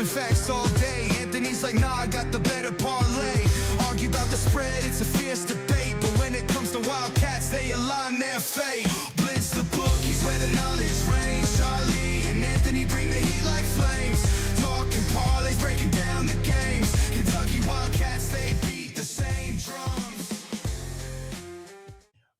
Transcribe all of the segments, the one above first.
Spin facts all day. Anthony's like, nah, I got the better parlay. Argue about the spread, it's a fierce debate. But when it comes to Wildcats, they align their fate. Blitz the bookies where the knowledge reigns. Charlie and Anthony bring the heat like flames. Talking parlays, breaking down the games. Kentucky Wildcats, they beat the same drums.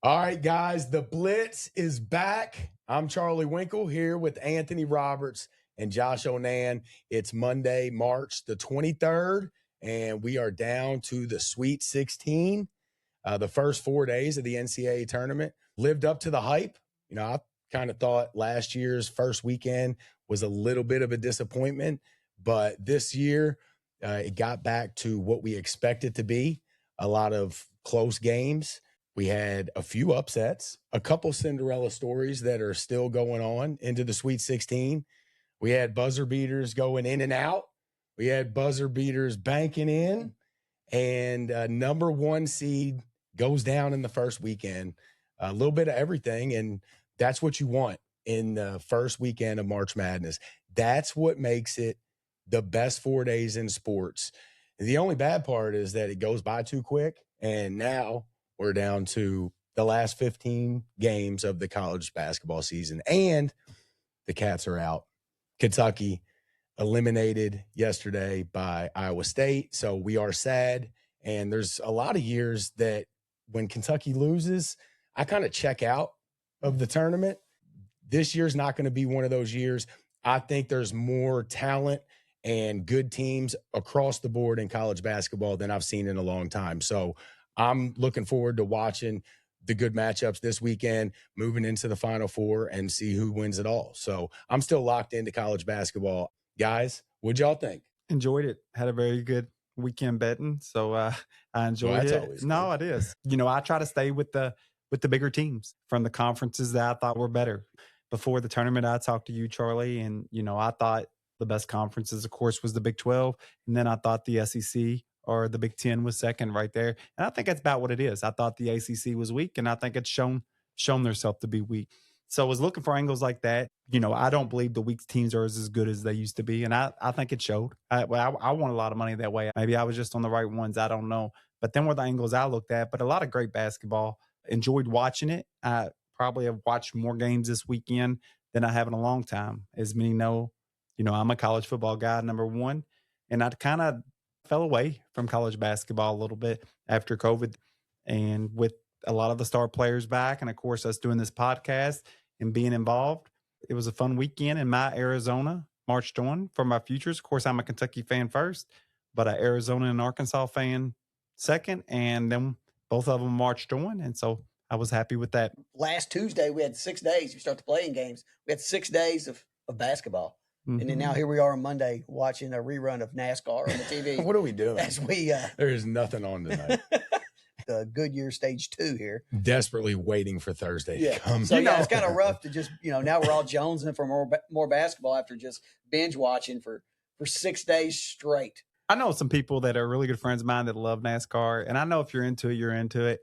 All right, guys, the Blitz is back. I'm Charlie Winkle here with Anthony Roberts and Josh Onan. It's Monday, March the 23rd, and we are down to the Sweet 16. The first 4 days of the NCAA tournament lived up to the hype. You know, I kind of thought last year's first weekend was a little bit of a disappointment, but this year it got back to what we expected to be, a lot of close games. We had a few upsets, a couple Cinderella stories that are still going on into the Sweet 16. We had buzzer beaters going in and out. We had buzzer beaters banking in, and number one seed goes down in the first weekend. A little bit of everything, and that's what you want in the first weekend of March Madness. That's what makes it the best 4 days in sports. The only bad part is that it goes by too quick, and now we're down to the last 15 games of the college basketball season, and the Cats are out. Kentucky eliminated yesterday by Iowa State, so we are sad. And there's a lot of years that when Kentucky loses, I kind of check out of the tournament. This year's not going to be one of those years. I think there's more talent and good teams across the board in college basketball than I've seen in a long time. So I'm looking forward to watching the good matchups this weekend, moving into the Final Four and see who wins it all. So I'm still locked into college basketball. Guys, what'd y'all think? Enjoyed it. Had a very good weekend betting. So I enjoyed it. No, it is. You know, I try to stay with the bigger teams from the conferences that I thought were better. Before the tournament, I talked to you, Charlie, and, you know, I thought the best conferences, of course, was the Big 12. And then I thought the SEC or the Big 10 was second right there. And I think that's about what it is. I thought the ACC was weak, and I think it's shown themselves to be weak. So I was looking for angles like that. You know, I don't believe the weak teams are as good as they used to be, and I think it showed. I won a lot of money that way. Maybe I was just on the right ones. I don't know. But then were the angles I looked at. But a lot of great basketball. Enjoyed watching it. I probably have watched more games this weekend than I have in a long time. As many know, you know, I'm a college football guy, number one, and I kind of fell away from college basketball a little bit after COVID, and with a lot of the star players back, and of course us doing this podcast and being involved, it was a fun weekend. And my Arizona marched on for my futures. Of course, I'm a Kentucky fan first, but an Arizona and Arkansas fan second, and then both of them marched on, and so I was happy with that. Last Tuesday, we had 6 days. We start the playing games. We had 6 days of basketball. Mm-hmm. And then now here we are on Monday watching a rerun of NASCAR on the TV. What are we doing? As we there is nothing on tonight. The Goodyear Stage 2 here. Desperately waiting for Thursday to come. So yeah, it's kind of rough to just, you know, now we're all jonesing for more basketball after just binge watching for 6 days straight. I know some people that are really good friends of mine that love NASCAR, and I know if you're into it, you're into it.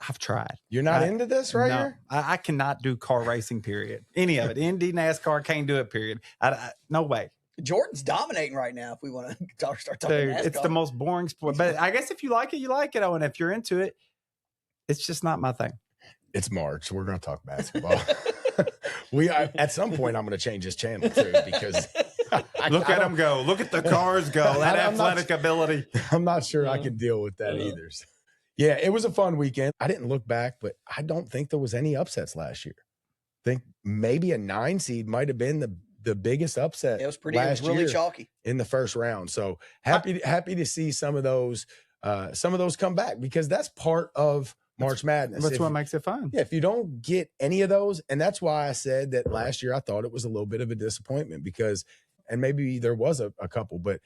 I've tried. You're not into this right here? I cannot do car racing, period. Any of it. Indy, NASCAR, can't do it, period. No way. Jordan's dominating right now if we want to start talking NASCAR. It's the most boring sport. But I guess if you like it, you like it. Oh, and if you're into it, it's just not my thing. It's March. We're going to talk basketball. At some point, I'm going to change this channel, too, because... Look at them go. Look at the cars go. That athletic ability. I'm not sure I can deal with that either. Yeah, it was a fun weekend. I didn't look back, but I don't think there was any upsets last year. I think maybe a 9 seed might have been the biggest upset. It was really chalky in the first round. So happy to see some of those come back, because that's part of March Madness. That's what makes it fun. Yeah, if you don't get any of those, and that's why I said that last year I thought it was a little bit of a disappointment, because, and maybe there was a couple, but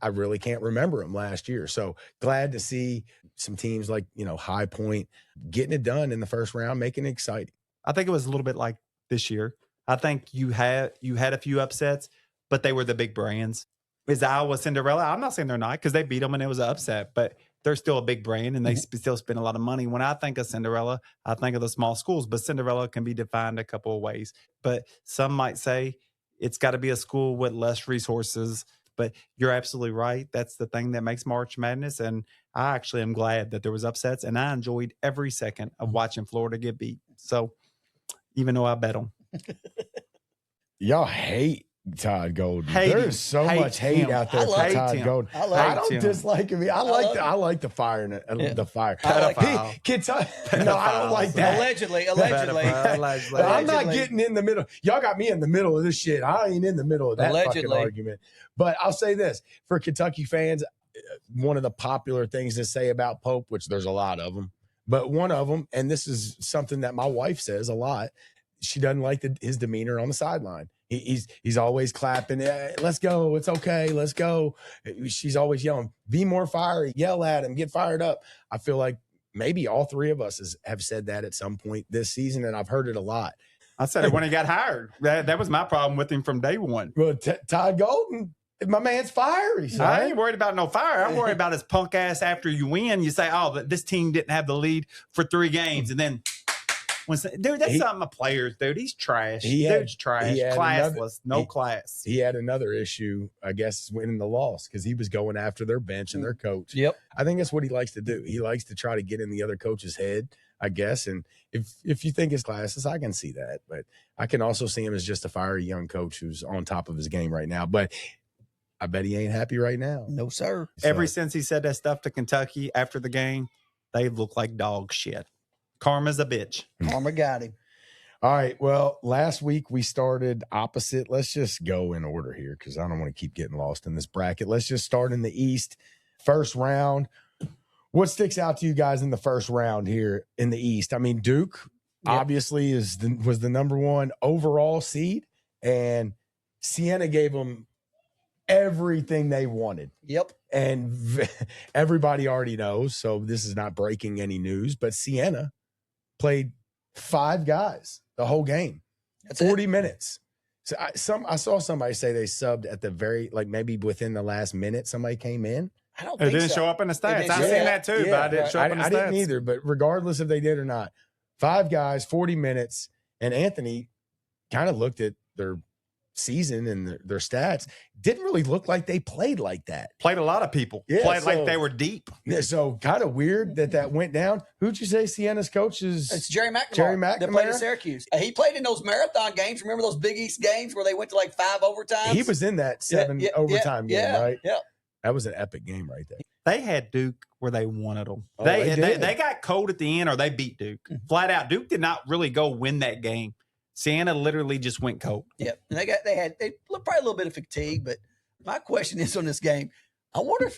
I really can't remember them last year. So glad to see some teams like, you know, High Point getting it done in the first round, making it exciting. I think it was a little bit like this year. I think you had a few upsets, but they were the big brands. Is Iowa Cinderella? I'm not saying they're not, because they beat them and it was an upset, but they're still a big brand and they still spend a lot of money. When I think of Cinderella, I think of the small schools, but Cinderella can be defined a couple of ways. But some might say it's got to be a school with less resources. But you're absolutely right. That's the thing that makes March Madness. And I actually am glad that there was upsets, and I enjoyed every second of watching Florida get beat. So even though I bet them. Y'all hate Todd Golden. There's so much hate out there for Todd Golden. I don't dislike him. I like the fire. The fire. No, I don't like that. Allegedly. I'm not getting in the middle. Y'all got me in the middle of this shit. I ain't in the middle of that fucking argument. But I'll say this. For Kentucky fans, one of the popular things to say about Pope, which there's a lot of them, but one of them, and this is something that my wife says a lot, she doesn't like his demeanor on the sideline. He's always clapping. Let's go. It's okay. Let's go. She's always yelling, be more fiery, yell at him, get fired up. I feel like maybe all three of us have said that at some point this season, and I've heard it a lot. I said it when he got hired. That was my problem with him from day one. Well, Todd Golden, my man's fiery. Son. I ain't worried about no fire. I'm worried about his punk ass after you win. You say, oh, this team didn't have the lead for 3 games, and then dude, that's something of players, dude. He's trash. Dude's trash. Classless. No class. He had another issue, I guess, winning the loss because he was going after their bench and their coach. Yep. I think that's what he likes to do. He likes to try to get in the other coach's head, I guess. And if you think it's classless, I can see that. But I can also see him as just a fiery young coach who's on top of his game right now. But I bet he ain't happy right now. No, sir. Ever since he said that stuff to Kentucky after the game, they look like dog shit. Karma's a bitch. Karma got him. All right. Well, last week we started opposite. Let's just go in order here because I don't want to keep getting lost in this bracket. Let's just start in the East. First round. What sticks out to you guys in the first round here in the East? I mean, Duke obviously was the number 1 overall seed, and Siena gave them everything they wanted. Yep. And everybody already knows, so this is not breaking any news, but Siena played 5 guys the whole game. That's 40 minutes. So I saw somebody say they subbed at the very, like maybe within the last minute, somebody came in. I don't think it didn't show up in the stats. I seen that too, but I didn't show up in the stats. I didn't either, but regardless if they did or not, 5 guys, 40 minutes, and Anthony kind of looked at their season and their stats. Didn't really look like they played like that. Played a lot of people. Played like they were deep. Yeah, so kind of weird that went down. Who'd you say Siena's coach is? It's Jerry McNamara. Jerry McNamara. That played at Syracuse. He played in those marathon games. Remember those Big East games where they went to like 5 overtimes? He was in that 7 overtime game, right? Yeah. That was an epic game right there. They had Duke where they wanted them. Oh, they got cold at the end, or they beat Duke. Flat out. Duke did not really go win that game. Siena literally just went cold. Yep. And they looked probably a little bit of fatigue, but my question is on this game, I wonder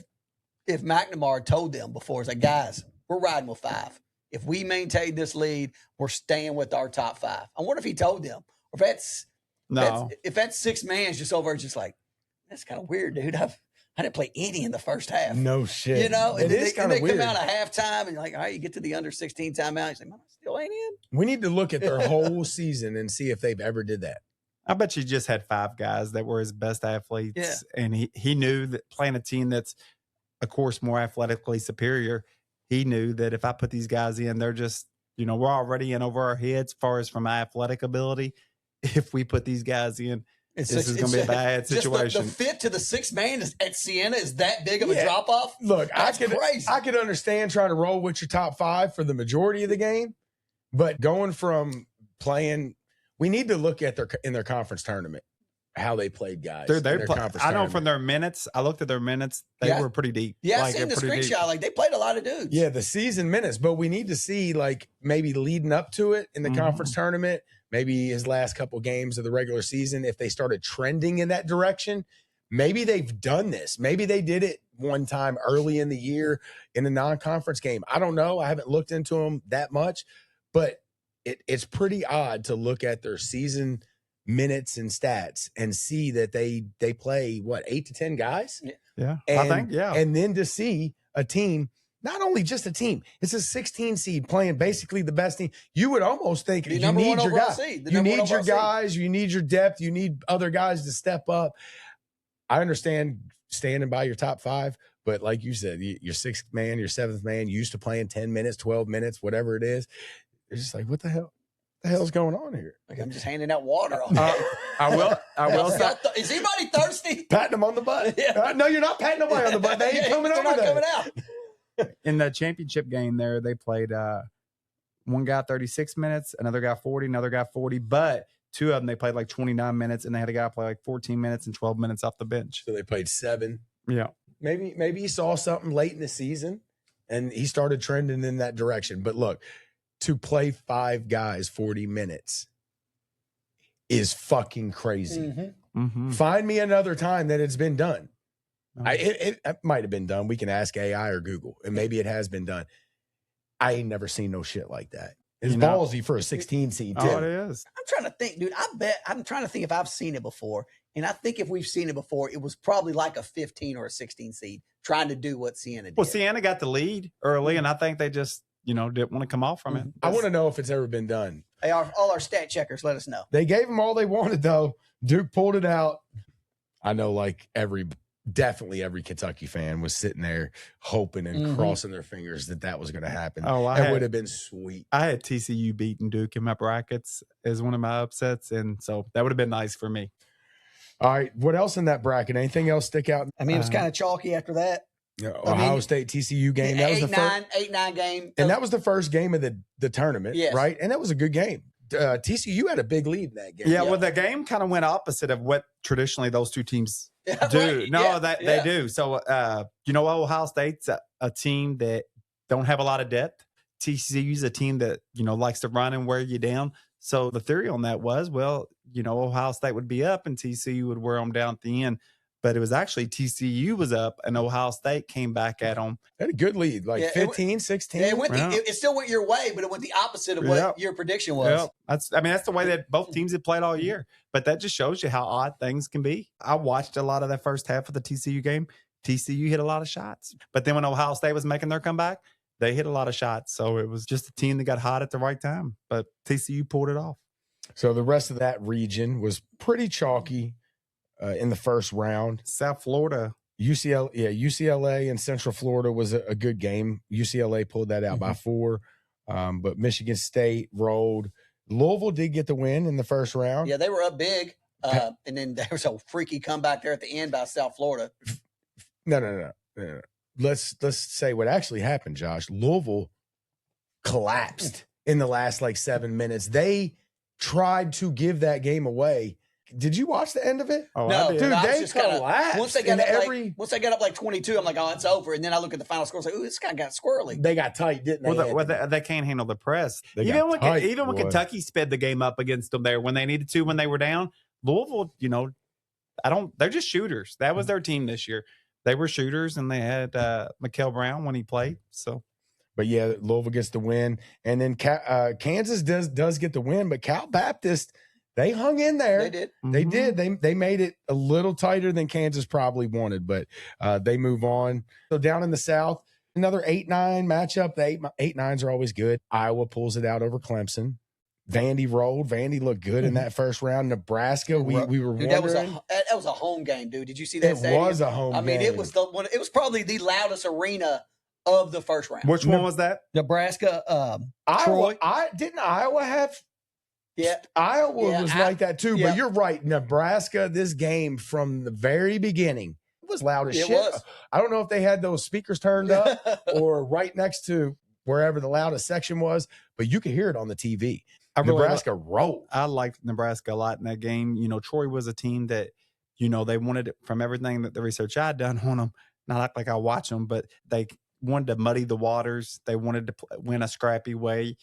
if McNamara told them before, it's like, guys, we're riding with 5. If we maintain this lead, we're staying with our top 5. I wonder if he told them, or if that's 6 man's just over, just like, that's kind of weird, dude. I didn't play any in the first half. No shit. You know, and they come out of halftime and you're like, all right, you get to the under 16 timeout. You say, man, I still ain't in. We need to look at their whole season and see if they've ever did that. I bet you just had 5 guys that were his best athletes. Yeah. And he knew that playing a team that's, of course, more athletically superior, he knew that if I put these guys in, they're just, we're already in over our heads as far as from athletic ability. If we put these guys in, this is going to be a bad situation. The fit to the 6 man at Siena is that big of a drop off. Look, crazy. I could understand trying to roll with your top 5 for the majority of the game, but going from playing, we need to look at in their conference tournament how they played guys. I know from their minutes. I looked at their minutes; they were pretty deep. Yeah, I seen the screenshot. Like they played a lot of dudes. Yeah, the season minutes, but we need to see like maybe leading up to it in the conference tournament. Maybe his last couple games of the regular season, if they started trending in that direction, maybe they've done this. Maybe they did it one time early in the year in a non-conference game. I don't know. I haven't looked into them that much, but it's pretty odd to look at their season minutes and stats and see that they play, 8 to 10 guys? Yeah, I think, yeah. And then to see a team, not only just a team, it's a 16 seed playing basically the best team. You would almost think you need your guys. You need your guys. You need your depth. You need other guys to step up. I understand standing by your top 5, but like you said, your 6th man, your 7th man, used to playing 10 minutes, 12 minutes, whatever it is. It's just like, what the hell? the hell's going on here? Like I'm just handing out water all day. I will say, Is anybody thirsty? Patting them on the butt. Yeah. No, you're not patting nobody on the butt. They ain't coming They're over not there. coming out. in the championship game there, they played one guy 36 minutes, another guy 40, another guy 40, but two of them, they played like 29 minutes, and they had a guy play like 14 minutes and 12 minutes off the bench. So they played 7. Yeah. Maybe he saw something late in the season, and he started trending in that direction. But look, to play 5 guys 40 minutes is fucking crazy. Mm-hmm. Mm-hmm. Find me another time that it's been done. Oh. It might have been done. We can ask AI or Google, and maybe it has been done. I ain't never seen no shit like that. It's ballsy for a 16 seed, too. Oh, it is. I'm trying to think, dude. I'm trying to think if I've seen it before. And I think if we've seen it before, it was probably like a 15 or a 16 seed trying to do what Siena did. Well, Siena got the lead early, and I think they just, didn't want to come off from it. I want to know if it's ever been done. Hey, all our stat checkers, let us know. They gave them all they wanted, though. Duke pulled it out. I know, like, definitely every Kentucky fan was sitting there hoping and crossing their fingers that was going to happen. Oh, it would have been sweet. I had TCU beating Duke in my brackets as one of my upsets, and so that would have been nice for me. All right, what else in that bracket? Anything else stick out? I mean, it was kind of chalky after that. Ohio State TCU game. That was the first 8-9 game. And that was the first game of the tournament, yes. right? And that was a good game. TCU had a big lead in that game. Yeah, well, the game kind of went opposite of what traditionally those two teams do. Right. No, they do. So, Ohio State's a team that don't have a lot of depth. TCU's a team that, likes to run and wear you down. So the theory on that was, Ohio State would be up and TCU would wear them down at the end. But it was actually TCU was up and Ohio State came back at them. They had a good lead, like 15, 16. It still went your way, but it went the opposite of what your prediction was. Yeah. That's the way that both teams have played all year. But that just shows you how odd things can be. I watched a lot of that first half of the TCU game. TCU hit a lot of shots. But then when Ohio State was making their comeback, they hit a lot of shots. So it was just a team that got hot at the right time. But TCU pulled it off. So the rest of that region was pretty chalky. In the first round. South Florida. UCLA and Central Florida was a good game. UCLA pulled that out by 4. But Michigan State rolled. Louisville did get the win in the first round. Yeah, they were up big. And then there was a freaky comeback there at the end by South Florida. No. Let's say what actually happened, Josh. Louisville collapsed in the last 7 minutes. They tried to give that game away. Did you watch the end of it? Oh, no, dude, they just collapsed. Once they got up like 22, I'm like, oh, it's over. And then I look at the final score, and say, ooh, this guy got squirrely. They got tight, didn't they? They can't handle the press. Even when Kentucky sped the game up against them there when they needed to, when they were down, Louisville, they're just shooters. That was their team this year. They were shooters, and they had Mikael Brown when he played. So, but yeah, Louisville gets the win, and then Kansas does get the win, but Cal Baptist. They hung in there. They did. They did. They made it a little tighter than Kansas probably wanted, but they move on. So down in the South, another 8-9 matchup. The 8-9s are always good. Iowa pulls it out over Clemson. Vandy rolled. Vandy looked good in that first round. Nebraska, we were wondering. That was a home game, dude. Did you see that? It stadium? Was a home game. I mean, it was it was probably the loudest arena of the first round. Which one was that? Nebraska, Troy. Didn't Iowa have? Yeah, Iowa was like that too. Yeah. But you're right. Nebraska, this game from the very beginning was loud as shit. Was. I don't know if they had those speakers turned up or right next to wherever the loudest section was, but you could hear it on the TV. Nebraska rolled. I liked Nebraska a lot in that game. Troy was a team that, they wanted it from everything that the research I'd done on them. Not like I watch them, but they wanted to muddy the waters. They wanted to win a scrappy way.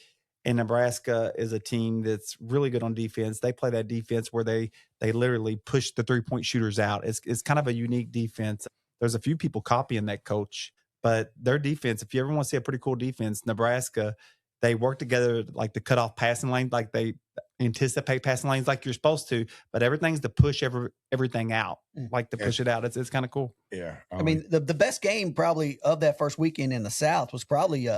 And Nebraska is a team that's really good on defense. They play that defense where they literally push the 3-point shooters out. It's kind of a unique defense. There's a few people copying that coach, but their defense, if you ever want to see a pretty cool defense, Nebraska, they work together like to cut off passing lanes, like they anticipate passing lanes like you're supposed to, but everything's to push everything out, like to push it out. It's kind of cool. Yeah. I mean, the best game probably of that first weekend in the South was probably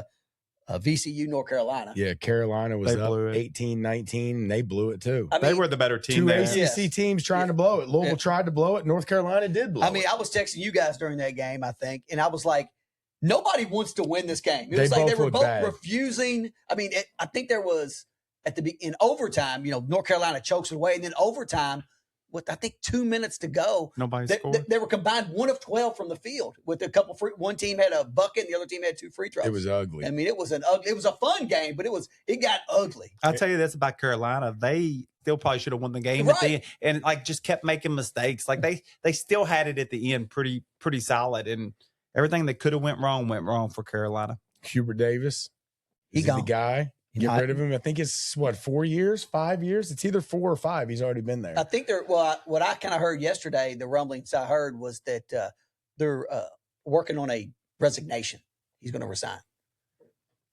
VCU, North Carolina. Yeah, Carolina was up 18-19, and they blew it too. I mean, they were the better team. Two ACC teams trying to blow it. Louisville tried to blow it. North Carolina did blow it. I mean, I was texting you guys during that game, I think, and I was like, nobody wants to win this game. It was like they were both refusing. I mean, I think there was in overtime, North Carolina chokes it away. And then overtime, with I think 2 minutes to go, nobody scored. They were combined 1 of 12 from the field with a couple one team had a bucket, the other team had 2 free throws. It was ugly. I mean, it was a fun game, but it got ugly. I'll tell you this about Carolina. They still probably should have won the game at the end, and like just kept making mistakes. Like they still had it at the end pretty solid, and everything that could have went wrong for Carolina. Hubert Davis. Is he the guy? Get rid of him. I think it's 4 years, 5 years. It's either 4 or 5. He's already been there. I think what I kind of heard yesterday, the rumblings I heard was that they're working on a resignation. He's going to resign.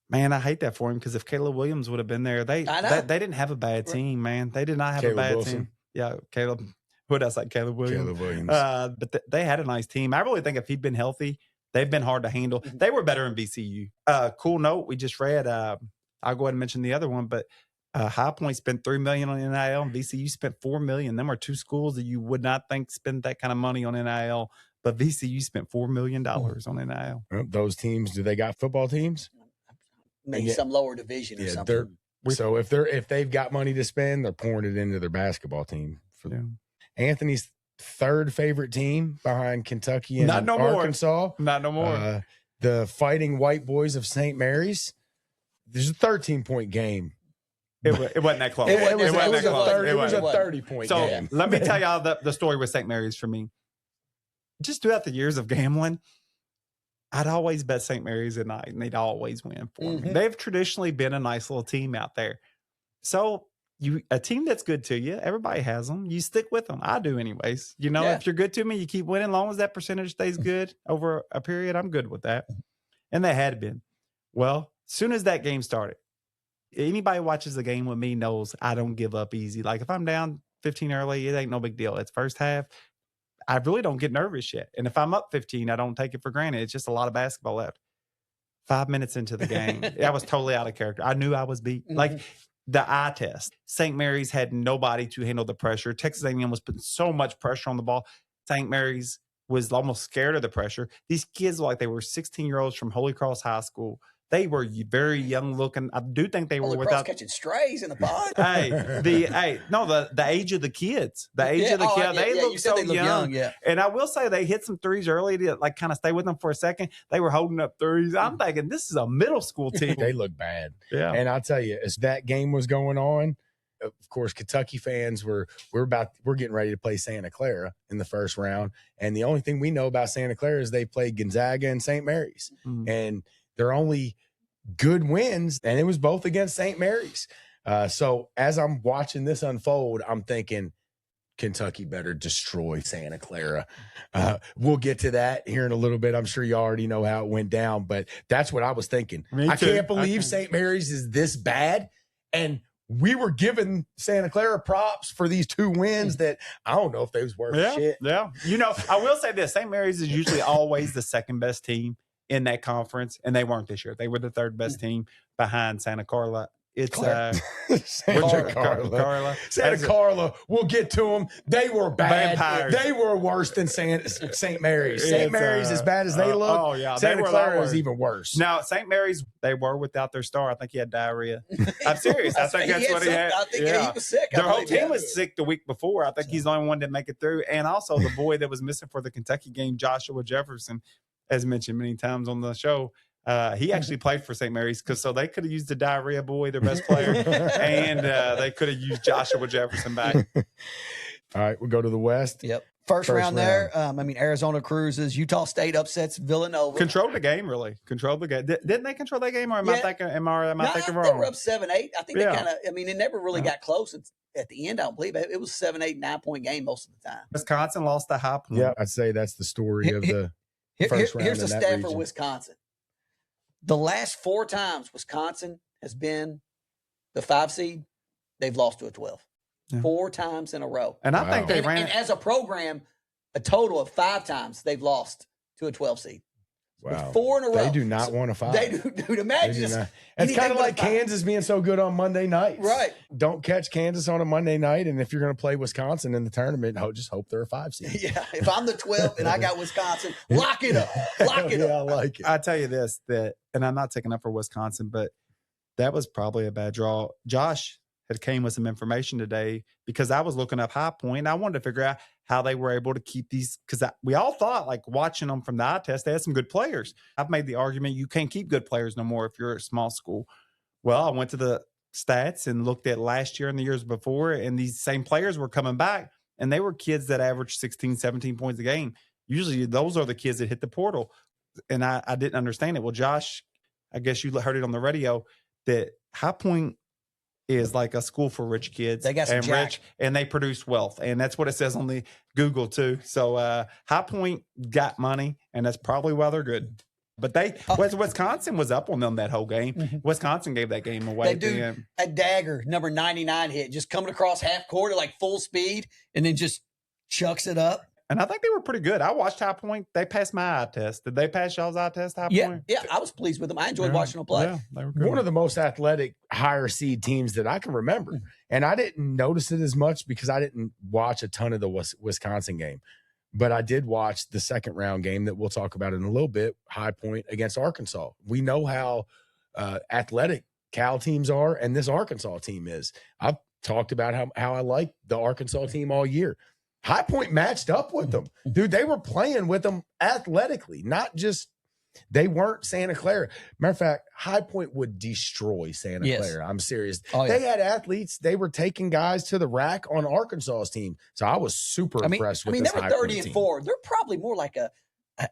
Man, I hate that for him because if Caleb Williams would have been there, they didn't have a bad team, man. They did not have a bad team. Yeah, Caleb. What else? Like Caleb Williams. Caleb Williams. But they had a nice team. I really think if he'd been healthy, they've been hard to handle. They were better in VCU. Cool note we just read. I'll go ahead and mention the other one, but High Point spent $3 million on NIL, and VCU spent $4 million. Them are two schools that you would not think spend that kind of money on NIL, but VCU spent $4 million on NIL. Those teams, do they got football teams? Maybe some lower division or something. So if they've got money to spend, they're pouring it into their basketball team. Anthony's third favorite team behind Kentucky and Arkansas. Not no more. The Fighting White Boys of St. Mary's. There's a 13-point game. It wasn't that close. It was a 30-point game. So let me tell y'all the story with St. Mary's for me. Just throughout the years of gambling, I'd always bet St. Mary's at night, and they'd always win for me. They've traditionally been a nice little team out there. So a team that's good to you, everybody has them. You stick with them. I do anyways. If you're good to me, you keep winning. As long as that percentage stays good over a period, I'm good with that. And they had been. Well, as soon as that game started, anybody who watches the game with me knows I don't give up easy. Like if I'm down 15 early, it ain't no big deal. It's first half. I really don't get nervous yet. And if I'm up 15, I don't take it for granted. It's just a lot of basketball left. 5 minutes into the game, I was totally out of character. I knew I was beat. Like the eye test. St. Mary's had nobody to handle the pressure. Texas A&M was putting so much pressure on the ball. St. Mary's was almost scared of the pressure. These kids were like they were 16-year-olds from Holy Cross High School. They were very young looking. I do think they were without catching strays in the pod. The age of the kids. The age of the kids. They look so young. Yeah. And I will say they hit some threes early to like kind of stay with them for a second. They were holding up threes. I'm thinking this is a middle school team. They look bad. Yeah. And I'll tell you, as that game was going on, of course, Kentucky fans we're getting ready to play Santa Clara in the first round. And the only thing we know about Santa Clara is they played Gonzaga and St. Mary's. And they're only good wins, and it was both against St. Mary's. So as I'm watching this unfold, I'm thinking Kentucky better destroy Santa Clara. We'll get to that here in a little bit. I'm sure you already know how it went down, but that's what I was thinking. I can't believe St. Mary's is this bad, and we were giving Santa Clara props for these 2 wins that I don't know if they was worth shit. Yeah. I will say this. St. Mary's is usually always the second best team in that conference, and they weren't this year. They were the third best team behind Santa Carla. It's Santa Carla. Santa Carla. We'll get to them. They were bad. Vampires. They were worse than St. Mary's. St. Mary's, as bad as they look. Oh yeah, Santa Clara is even worse. Now St. Mary's, they were without their star. I think he had diarrhea. I'm serious. I think that's what he had. I think he was sick. Their whole team was sick the week before. I think he's the only one that make it through. And also the boy that was missing for the Kentucky game, Joshua Jefferson, as mentioned many times on the show. He actually played for St. Mary's so they could have used the diarrhea boy, their best player, and they could have used Joshua Jefferson back. All right, we'll go to the West. Yep. First round there. Arizona cruises. Utah State upsets Villanova. Controlled the game, really. Controlled the game. Didn't they control that game, or am I thinking wrong? They were up 7-8. I think they kind of. It never really got close. At the end, I don't believe it was 7-8, 9-point game most of the time. Wisconsin lost the High Point. Yeah, I'd say that's the story of the first round. Here's the stat for Wisconsin. The last 4 times Wisconsin has been the 5 seed, they've lost to a 12. 4 times in a row. And I think they ran. And as a program, a total of 5 times they've lost to a 12 seed. Wow. With 4 in a row. They do not want to fight. They do. Dude, imagine. It's kind of like Kansas being so good on Monday nights. Right. Don't catch Kansas on a Monday night. And if you're going to play Wisconsin in the tournament, just hope they're a 5 seed. Yeah. If I'm the 12 and I got Wisconsin, lock it up. Lock it up. I like it. I tell you this, and I'm not taking up for Wisconsin, but That was probably a bad draw. Josh had came with some information today because I was looking up High Point. I wanted to figure out how they were able to keep these, because we all thought, like, watching them from the eye test, they had some good players. I've made the argument you can't keep good players no more if you're a small school. Well, I went to the stats and looked at last year and the years before, and these same players were coming back, and they were kids that averaged 16, 17 points a game. Usually those are the kids that hit the portal, and I didn't understand it. Well, Josh, I guess you heard it on the radio that High Point is like a school for rich kids. They got some rich, and they produce wealth. And that's what it says on the Google too. So High Point got money, and that's probably why they're good. But Wisconsin was up on them that whole game. Mm-hmm. Wisconsin gave that game away. That dude, a dagger, number 99 hit, just coming across half court at like full speed, and then just chucks it up. And I think they were pretty good. I watched High Point. They passed my eye test. Did they pass y'all's eye test, High Point? Yeah, I was pleased with them. I enjoyed watching them play. Yeah, they were good. One of the most athletic, higher seed teams that I can remember. Mm-hmm. And I didn't notice it as much because I didn't watch a ton of the Wisconsin game. But I did watch the second round game that we'll talk about in a little bit, High Point against Arkansas. We know how athletic Cal teams are, and this Arkansas team is. I've talked about how I like the Arkansas team all year. High Point matched up with them. Dude, they were playing with them athletically, not just – they weren't Santa Clara. Matter of fact, High Point would destroy Santa Clara. I'm serious. Oh, yeah. They had athletes. They were taking guys to the rack on Arkansas's team. So I was super impressed with this High Point team. They were 30-4. They're probably more like a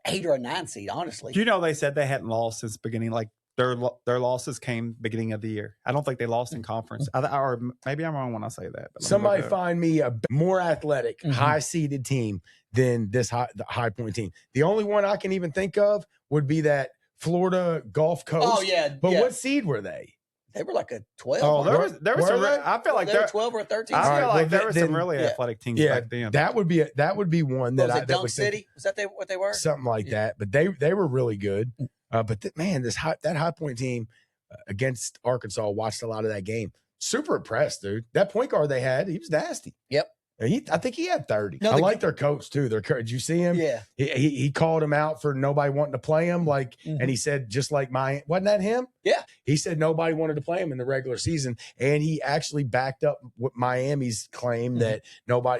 8 or a 9 seed, honestly. You know, they said they hadn't lost since the beginning. Like, their losses came beginning of the year. I don't think they lost in conference. Or maybe I'm wrong when I say that. But somebody find me a more athletic, high-seeded team than the High Point team. The only one I can even think of would be that Florida Gulf Coast. Oh, yeah. But what seed were they? They were like a 12. Oh, there was some. I feel like they were 12 or 13. I feel like there were some really athletic teams back then. That would be one that Dunk would City? Was that what they were? Something like that. But they were really good. But that High Point team against Arkansas, watched a lot of that game. Super impressed, dude. That point guard they had, he was nasty. Yep. I think he had 30. I like their coach too. Did you see him? Yeah. He called him out for nobody wanting to play him. And he said, just like wasn't that him? Yeah. He said nobody wanted to play him in the regular season. And he actually backed up Miami's claim that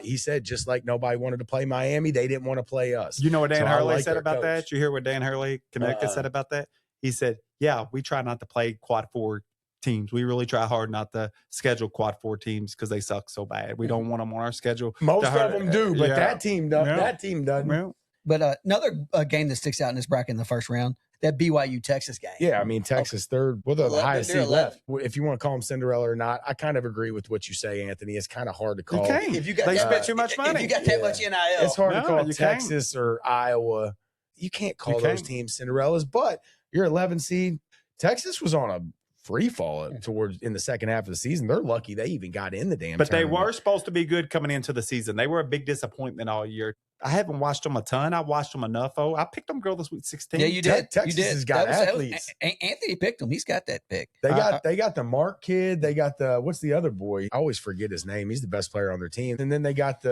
he said, just like nobody wanted to play Miami, they didn't want to play us. You know what Dan Hurley said about that? You hear what Dan Hurley, Connecticut, said about that? He said, yeah, we try not to play quad 4 teams. We really try hard not to schedule quad 4 teams because they suck so bad. We don't want them on our schedule. Most of them do, but that team doesn't. That team doesn't. Yeah. But another game that sticks out in this bracket in the first round, that BYU Texas game. Yeah, I mean, Texas third. Well, they're the highest seed left. If you want to call them Cinderella or not, I kind of agree with what you say, Anthony. It's kind of hard to call. If you got they spent too much money. If you got that much NIL. It's hard to call Texas or Iowa. You can't call those teams Cinderellas, but you're 11 seed. Texas was on a free fall towards in the second half of the season. They're lucky they even got in the damn But tournament. They were supposed to be good coming into the season. They were a big disappointment all year. I haven't watched them a ton. I watched them enough. Oh, I picked them girl this week 16. Yeah, you did. Texas has got athletes. Anthony picked them. He's got that pick. They got the Mark kid. They got what's the other boy? I always forget his name. He's the best player on their team. And then they got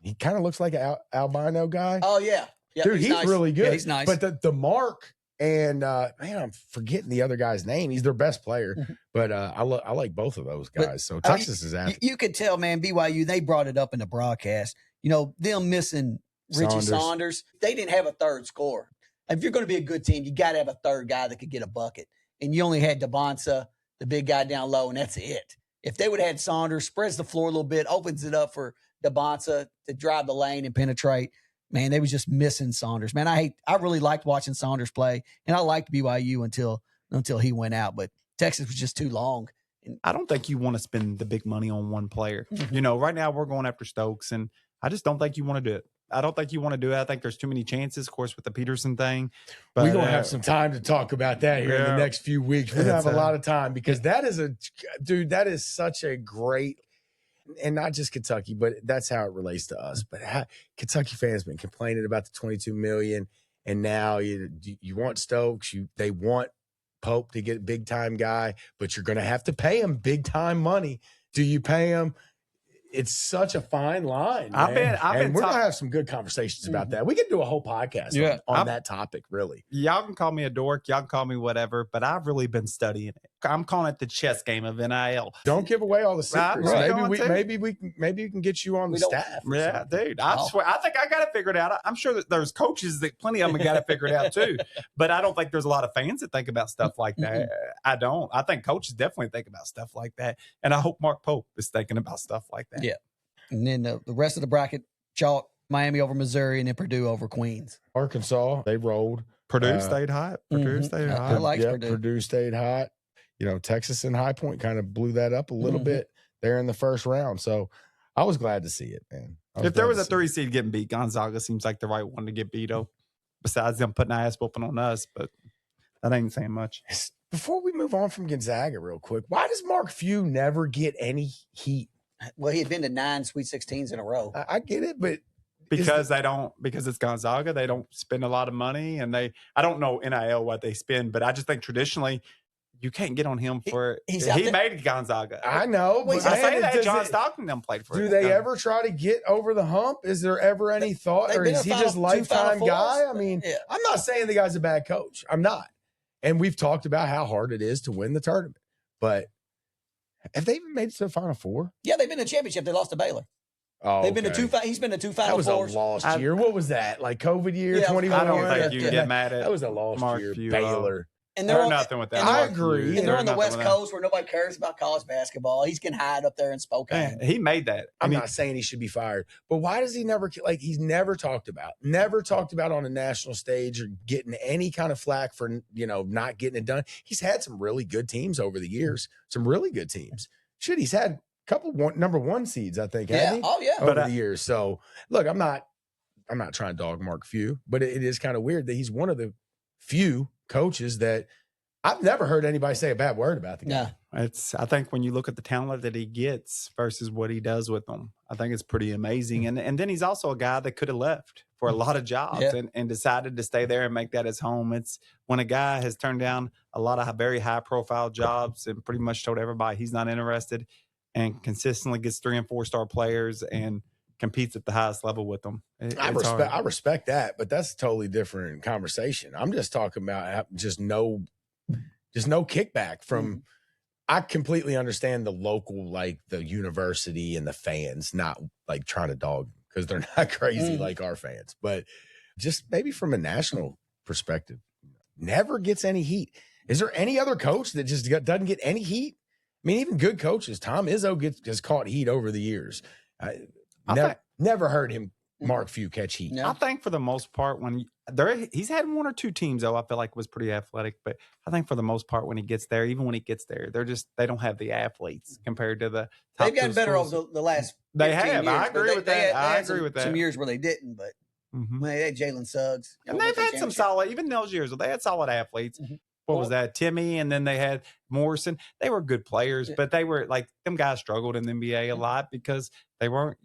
he kind of looks like an albino guy. Oh yeah. Dude, he's nice. Really good. Yeah, he's nice. But the Mark and I'm forgetting the other guy's name. He's their best player. But I like both of those guys. So Texas is after. You could tell, man, BYU, they brought it up in the broadcast. You know, them missing Richie Saunders. They didn't have a third scorer. If you're going to be a good team, you got to have a third guy that could get a bucket. And you only had DeBonsa, the big guy down low, and that's it. If they would have had Saunders, spreads the floor a little bit, opens it up for DeBonsa to drive the lane and penetrate. Man, they was just missing Saunders. Man, I really liked watching Saunders play, and I liked BYU until he went out. But Texas was just too long. And I don't think you want to spend the big money on one player. You know, right now we're going after Stokes, and I just don't think you want to do it. I don't think you want to do it. I think there's too many chances, of course, with the Peterson thing. But we're going to have some time to talk about that here in the next few weeks. We're going to have a lot of time because that is such a great, and not just Kentucky, but that's how it relates to us. But Kentucky fans been complaining about the $22 million, and now you want Stokes. They want Pope to get a big time guy, but you're going to have to pay him big time money. Do you pay him? it's such a fine line. I've been we're gonna have some good conversations about that. We could do a whole podcast on that topic. Really, y'all can call me a dork, y'all can call me whatever, but I've really been studying it. I'm calling it the chess game of NIL. Don't give away all the secrets. Right. Maybe we can get you on the staff. Yeah, dude. I swear, I think I got it figured out. I'm sure that there's coaches that plenty of them got it figured out too. But I don't think there's a lot of fans that think about stuff like that. I don't. I think coaches definitely think about stuff like that, and I hope Mark Pope is thinking about stuff like that. Yeah. And then the rest of the bracket, chalk, Miami over Missouri, and then Purdue over Queens. Arkansas, they rolled. Purdue stayed hot. Purdue stayed hot. I like Purdue. Purdue stayed hot. Texas and High Point kind of blew that up a little bit there in the first round. So I was glad to see it, man. If there was a 3 seed getting beat, Gonzaga seems like the right one to get beat. Besides them putting an ass whooping on us, but that ain't saying much. Before we move on from Gonzaga real quick, why does Mark Few never get any heat? Well, he had been to 9 Sweet 16s in a row. I get it, but because it's Gonzaga, they don't spend a lot of money, and I don't know NIL what they spend, but I just think traditionally you can't get on him for he made Gonzaga. I know, but I say that John Stockton them played for. Do they ever try to get over the hump? Is there ever any thought, or is he just lifetime guy? I mean, I'm not saying the guy's a bad coach. I'm not, and we've talked about how hard it is to win the tournament, but. Have they even made it to the Final Four? Yeah, they've been to the championship. They lost to Baylor. Oh, they've been to 2. He's been to 2 Final Fours. That was a lost year. What was that? Like COVID year, 21? I don't think you can get mad at that was a lost Mark year. Few, Baylor. And they're on, nothing with that. I agree. And they're on the West Coast where nobody cares about college basketball. He's getting hide up there in Spokane. Man, he made that. I'm not saying he should be fired, but why does he never he's never talked about on a national stage or getting any kind of flack for not getting it done? He's had some really good teams over the years. Some really good teams. Shit, he's had a couple number 1 seeds, I think. Yeah. Hasn't he? Oh yeah. Over the years. So look, I'm not trying to dog Mark Few, but it is kind of weird that he's one of the few coaches that I've never heard anybody say a bad word about the guy. Yeah. I think when you look at the talent that he gets versus what he does with them, I think it's pretty amazing. And then he's also a guy that could have left for a lot of jobs and decided to stay there and make that his home. It's when a guy has turned down a lot of very high profile jobs and pretty much told everybody he's not interested and consistently gets 3 and 4 star players and competes at the highest level with them. I respect that, but that's a totally different conversation. I'm just talking about just no kickback from. I completely understand the local, like the university and the fans, not like trying to dog because they're not crazy like our fans, but just maybe from a national perspective, never gets any heat. Is there any other coach that just doesn't get any heat? I mean, even good coaches, Tom Izzo has caught heat over the years. Never heard him, Mark Few, catch heat. No. I think for the most part, he's had 1 or 2 teams though I feel like was pretty athletic, but I think for the most part when he gets there, even when he gets there, they don't have the athletes compared to the top. They've gotten better over the last. They have. Years, I agree with that. I agree with that. Some years where they didn't, but when they had Jalen Suggs, and they've had some solid. Even those years, they had solid athletes. What was that? Timmy, and then they had Morrison. They were good players, but they were like them guys struggled in the NBA a lot because they weren't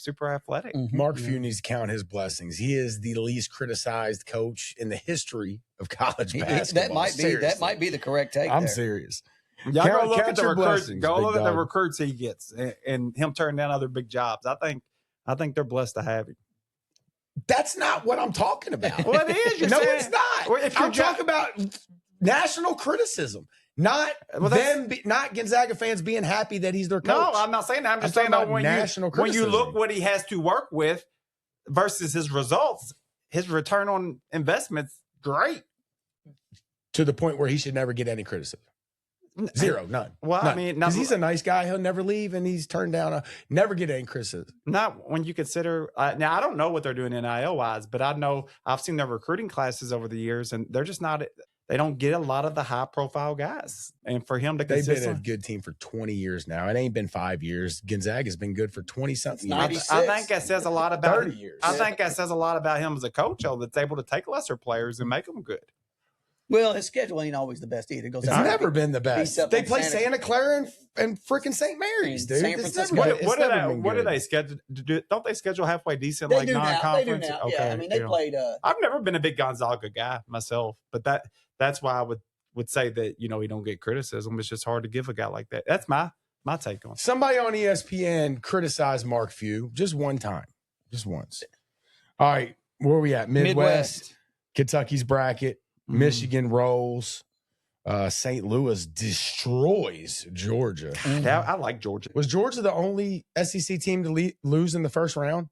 super athletic. Mark Few needs to count his blessings. He is the least criticized coach in the history of college basketball. That might be the correct take. I'm serious. Y'all go look at the recruits. Go look at the recruits he gets, and him turning down other big jobs. I think they're blessed to have him. That's not what I'm talking about. Well, it is. It's not. Well, I'm talking about national criticism, not not Gonzaga fans being happy that he's their coach. No, I'm not saying that. I'm just saying that when you look what he has to work with versus his results, his return on investment's great. To the point where he should never get any criticism. Zero, none. Well, none. I mean, because he's a nice guy, he'll never leave, and he's turned down never get any criticism. Not when you consider. Now, I don't know what they're doing NIL wise, but I know I've seen their recruiting classes over the years, and they're just not. They don't get a lot of the high profile guys, and for him to they've been a good team for 20 years now. It ain't been 5 years. Gonzaga's been good for 20 something years. I think that says a lot about 30 years. I think that says a lot about him as a coach, though, that's able to take lesser players and make them good. Well, his schedule ain't always the best either. It's never been the best. They play Santa Clara and freaking St. Mary's, dude. San Francisco. What do they schedule? Don't they schedule halfway decent like non-conference? They do now. Okay, yeah, I mean they played. I've never been a big Gonzaga guy myself, but that's why I would say that he don't get criticism. It's just hard to give a guy like that. That's my my take on it. Somebody on ESPN criticized Mark Few just one time, just once. All right, where are we at? Midwest. Kentucky's bracket. Michigan rolls. St. Louis destroys Georgia. Yeah, I like Georgia. Was Georgia the only SEC team to lose in the first round?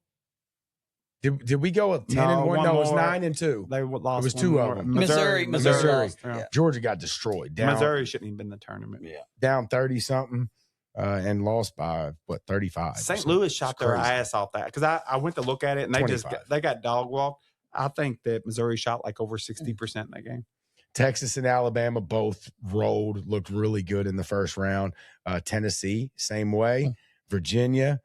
Did we go with 10-1? No, it was 9-2. They lost. It was two of them. Missouri. Lost, yeah. Georgia got destroyed. Down, Missouri shouldn't even been in the tournament. Yeah. Down 30-something and lost by, 35? St. Louis shot their ass off that because I went to look at it and they got dog walked. I think that Missouri shot like over 60% in that game. Texas and Alabama both rolled, looked really good in the first round. Tennessee, same way. Virginia,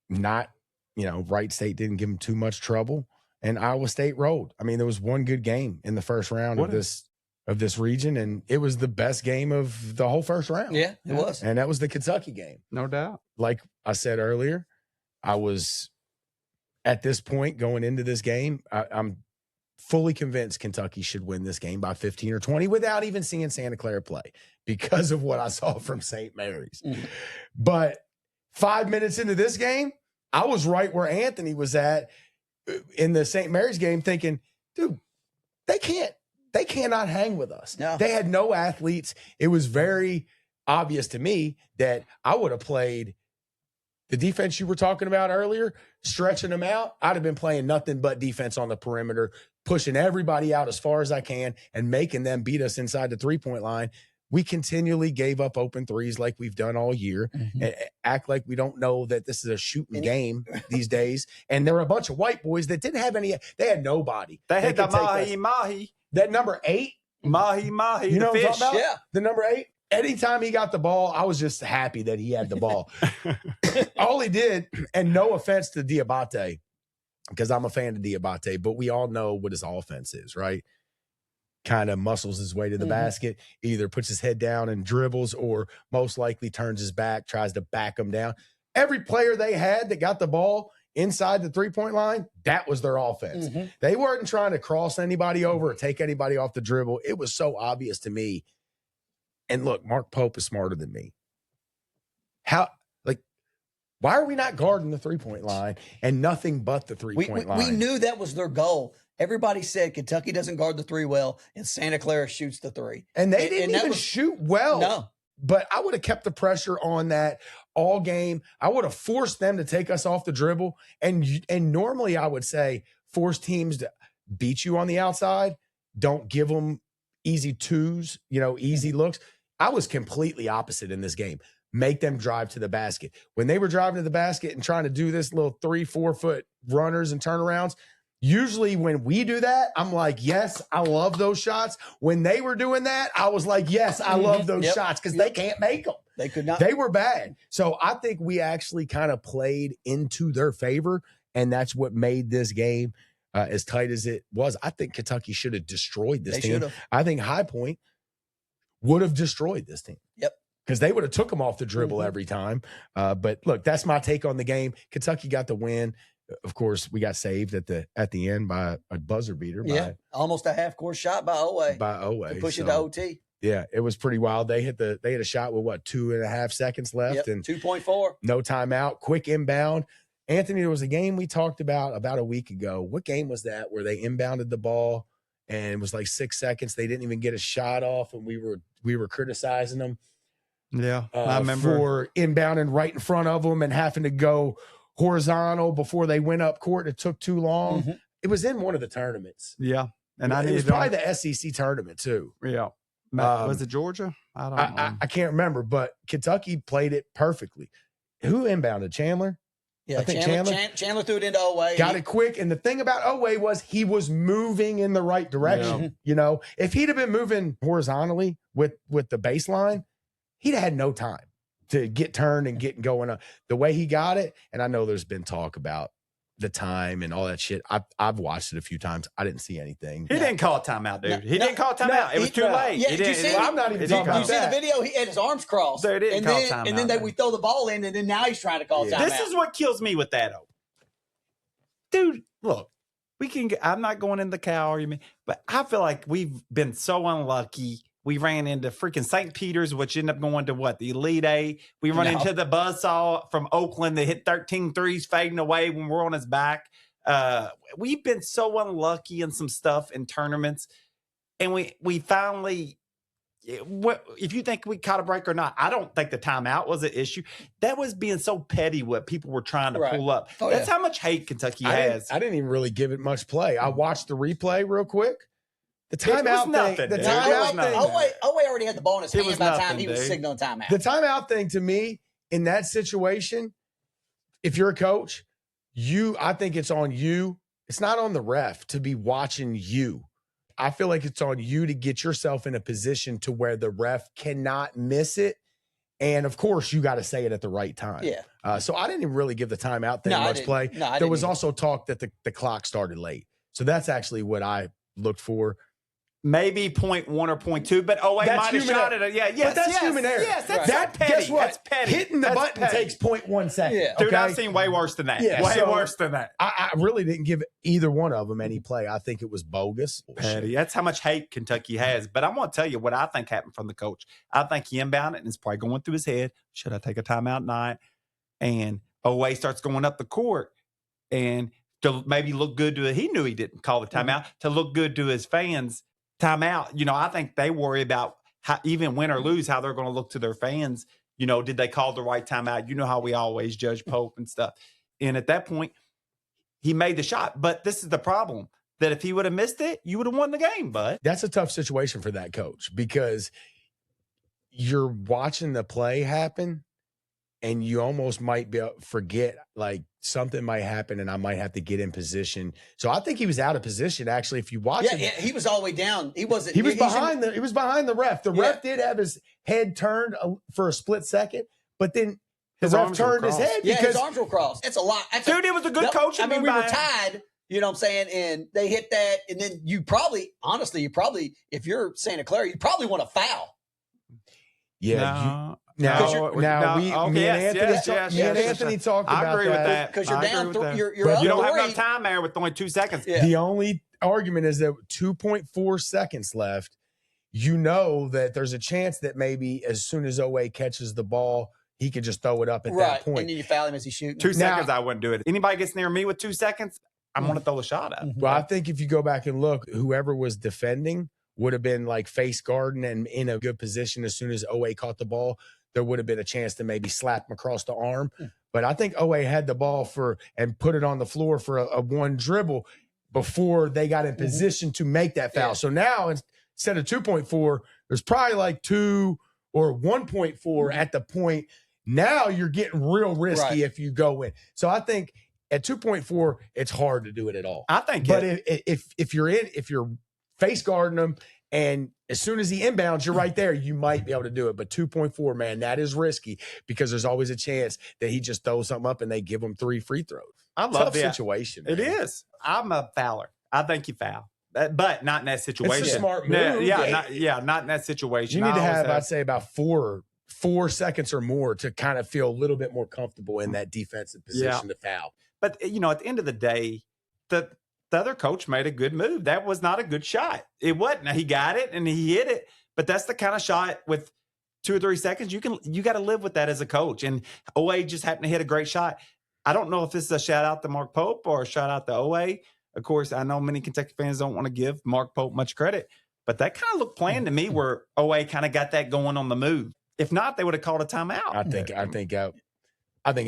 not, Wright State didn't give them too much trouble. And Iowa State rolled. I mean, there was one good game in the first round of this region, and it was the best game of the whole first round. Yeah, it was. And that was the Kentucky game. No doubt. Like I said earlier, I was at this point going into this game, I'm fully convinced Kentucky should win this game by 15 or 20 without even seeing Santa Clara play because of what I saw from St. Mary's. But 5 minutes into this game, I was right where Anthony was at in the St. Mary's game thinking, dude, they cannot hang with us. No. They had no athletes. It was very obvious to me that I would have played the defense you were talking about earlier, stretching them out. I'd have been playing nothing but defense on the perimeter, pushing everybody out as far as I can and making them beat us inside the three-point line. We continually gave up open threes like we've done all year and act like we don't know that this is a shooting game these days. And there were a bunch of white boys that didn't have any. They had nobody. They had the mahi. That number 8. Mahi. You know the what I'm fish. talking about? Yeah. The number 8. Anytime he got the ball, I was just happy that he had the ball. All he did, and no offense to Diabate, because I'm a fan of Diabate, but we all know what his offense is, right? Kind of muscles his way to the basket, either puts his head down and dribbles or most likely turns his back, tries to back him down. Every player they had that got the ball inside the three-point line, that was their offense. They weren't trying to cross anybody over or take anybody off the dribble. It was so obvious to me. And look, Mark Pope is smarter than me. Why are we not guarding the three-point line and nothing but the three-point line? We knew that was their goal. Everybody said Kentucky doesn't guard the three well, and Santa Clara shoots the three. And they didn't even shoot well. No. But I would have kept the pressure on that all game. I would have forced them to take us off the dribble. And normally I would say force teams to beat you on the outside. Don't give them easy twos, easy looks. I was completely opposite in this game. Make them drive to the basket. When they were driving to the basket and trying to do this little 3-4 foot runners and turnarounds, usually when we do that, I'm like, yes, I love those shots. When they were doing that, I was like, yes, I love those shots because they can't make them. They could not. They were bad. So I think we actually kind of played into their favor, and that's what made this game as tight as it was. I think Kentucky should have destroyed this team. Should've. I think High Point would have destroyed this team. Yep. Because they would have took them off the dribble every time. But look, that's my take on the game. Kentucky got the win. Of course, we got saved at the end by a buzzer beater. Almost a half-court shot by Holloway. To push it to OT. Yeah, it was pretty wild. They had a shot with 2.5 seconds left and 2.4. No timeout, quick inbound. Anthony, there was a game we talked about a week ago. What game was that where they inbounded the ball and it was like 6 seconds? They didn't even get a shot off, and we were criticizing them. Yeah, I remember for inbounding right in front of them and having to go horizontal before they went up court. It took too long. It was in one of the tournaments. Yeah, and it was probably the SEC tournament too. Yeah, was it Georgia? I don't know. I can't remember, but Kentucky played it perfectly. Who inbounded? Chandler? Yeah, I think Chandler threw it into Oway. Got it quick. And the thing about Oway was he was moving in the right direction. Yeah. If he'd have been moving horizontally with the baseline, he'd have had no time to get turned and get going up. The way he got it, and I know there's been talk about the time and all that shit. I've watched it a few times. I didn't see anything. He didn't call a timeout, dude. He didn't call a timeout. It was too late. Yeah, did you see I'm not even talking about that. Did you see the video? He had his arms crossed. So he didn't call timeout. And then we throw the ball in, and then now he's trying to call timeout. This is what kills me with that. Dude, look, I'm not going in the cow argument, but I feel like we've been so unlucky We ran into freaking St. Peter's, which ended up going to what? The Elite Eight. We run into the buzzsaw from Oakland that hit 13 threes fading away when we're on his back. We've been so unlucky in some stuff in tournaments. And we finally, if you think we caught a break or not, I don't think the timeout was an issue. That was being so petty what people were trying to pull up. Oh, that's how much hate Kentucky has. I didn't even really give it much play. I watched the replay real quick. The timeout thing. The timeout thing. Oway already had the ball in his hand by the time he was signaling timeout. The timeout thing to me in that situation, if you're a coach, I think it's on you. It's not on the ref to be watching you. I feel like it's on you to get yourself in a position to where the ref cannot miss it. And of course, you got to say it at the right time. Yeah. So I didn't even really give the timeout thing much play. There was also talk that the clock started late. So that's actually what I looked for. Maybe 0.1 or 0.2, but Oway might have shot it. Yeah, yes, but that's human error. Yes, that's petty. Guess what? That's petty. Hitting the button takes 0.1 seconds. Yeah. Dude, I've seen way worse than that. Yeah, way worse than that. I really didn't give either one of them any play. I think it was bogus. Petty. That's how much hate Kentucky has. But I'm going to tell you what I think happened from the coach. I think he inbounded and it's probably going through his head. Should I take a timeout night? And Oway starts going up the court and to maybe look good to it. He knew he didn't call the timeout to look good to his fans. Timeout. I think they worry about how, even win or lose, how they're going to look to their fans. Did they call the right timeout? You know how we always judge Pope and stuff. And at that point, he made the shot. But this is the problem, that if he would have missed it, you would have won the game, bud. That's a tough situation for that coach because you're watching the play happen and you almost might forget, like, something might happen and I might have to get in position. So I think he was out of position, actually, if you watch it. Yeah, he was all the way down. He was behind the ref. The ref did have his head turned for a split second, but then the ref turned his head because his arms were crossed. It's a lot. Dude, it was a good coach. I mean, we were tied, you know what I'm saying? And they hit that, and then you probably, if you're Santa Clara, you probably want to foul. Yeah. Me and Anthony talked about that. I agree with that. Because you're down, you're you don't have enough time there with only 2 seconds. Yeah. The only argument is that 2.4 seconds left. That there's a chance that maybe as soon as Oway catches the ball, he could just throw it up at that point. And then you foul him as he's shooting. 2 seconds, I wouldn't do it. Anybody gets near me with 2 seconds, I'm going to throw a shot at him. Well, I think if you go back and look, whoever was defending would have been like face guarding and in a good position as soon as Oway caught the ball. There would have been a chance to maybe slap him across the arm. But I think Oway had the ball and put it on the floor for a one dribble before they got in position to make that foul. So now instead of 2.4, there's probably like 2 or 1.4 at the point. Now you're getting real risky if you go in. So I think at 2.4, it's hard to do it at all. I think but if you're face guarding them, and as soon as he inbounds, you're right there. You might be able to do it. But 2.4, man, that is risky because there's always a chance that he just throws something up and they give him 3 free throws. I love the situation. Man. It is. I'm a fouler. I think you foul. But not in that situation. It's a smart move. Not in that situation. You need to have, I'd say, about 4 seconds or more to kind of feel a little bit more comfortable in that defensive position to foul. But, at the end of the day, the other coach made a good move. That was not a good shot. It wasn't. Now, he got it and he hit it, but that's the kind of shot with 2 or 3 seconds. You got to live with that as a coach. And Oway just happened to hit a great shot. I don't know if this is a shout out to Mark Pope or a shout out to Oway. Of course, I know many Kentucky fans don't want to give Mark Pope much credit, but that kind of looked planned to me where Oway kind of got that going on the move. If not, they would have called a timeout. I think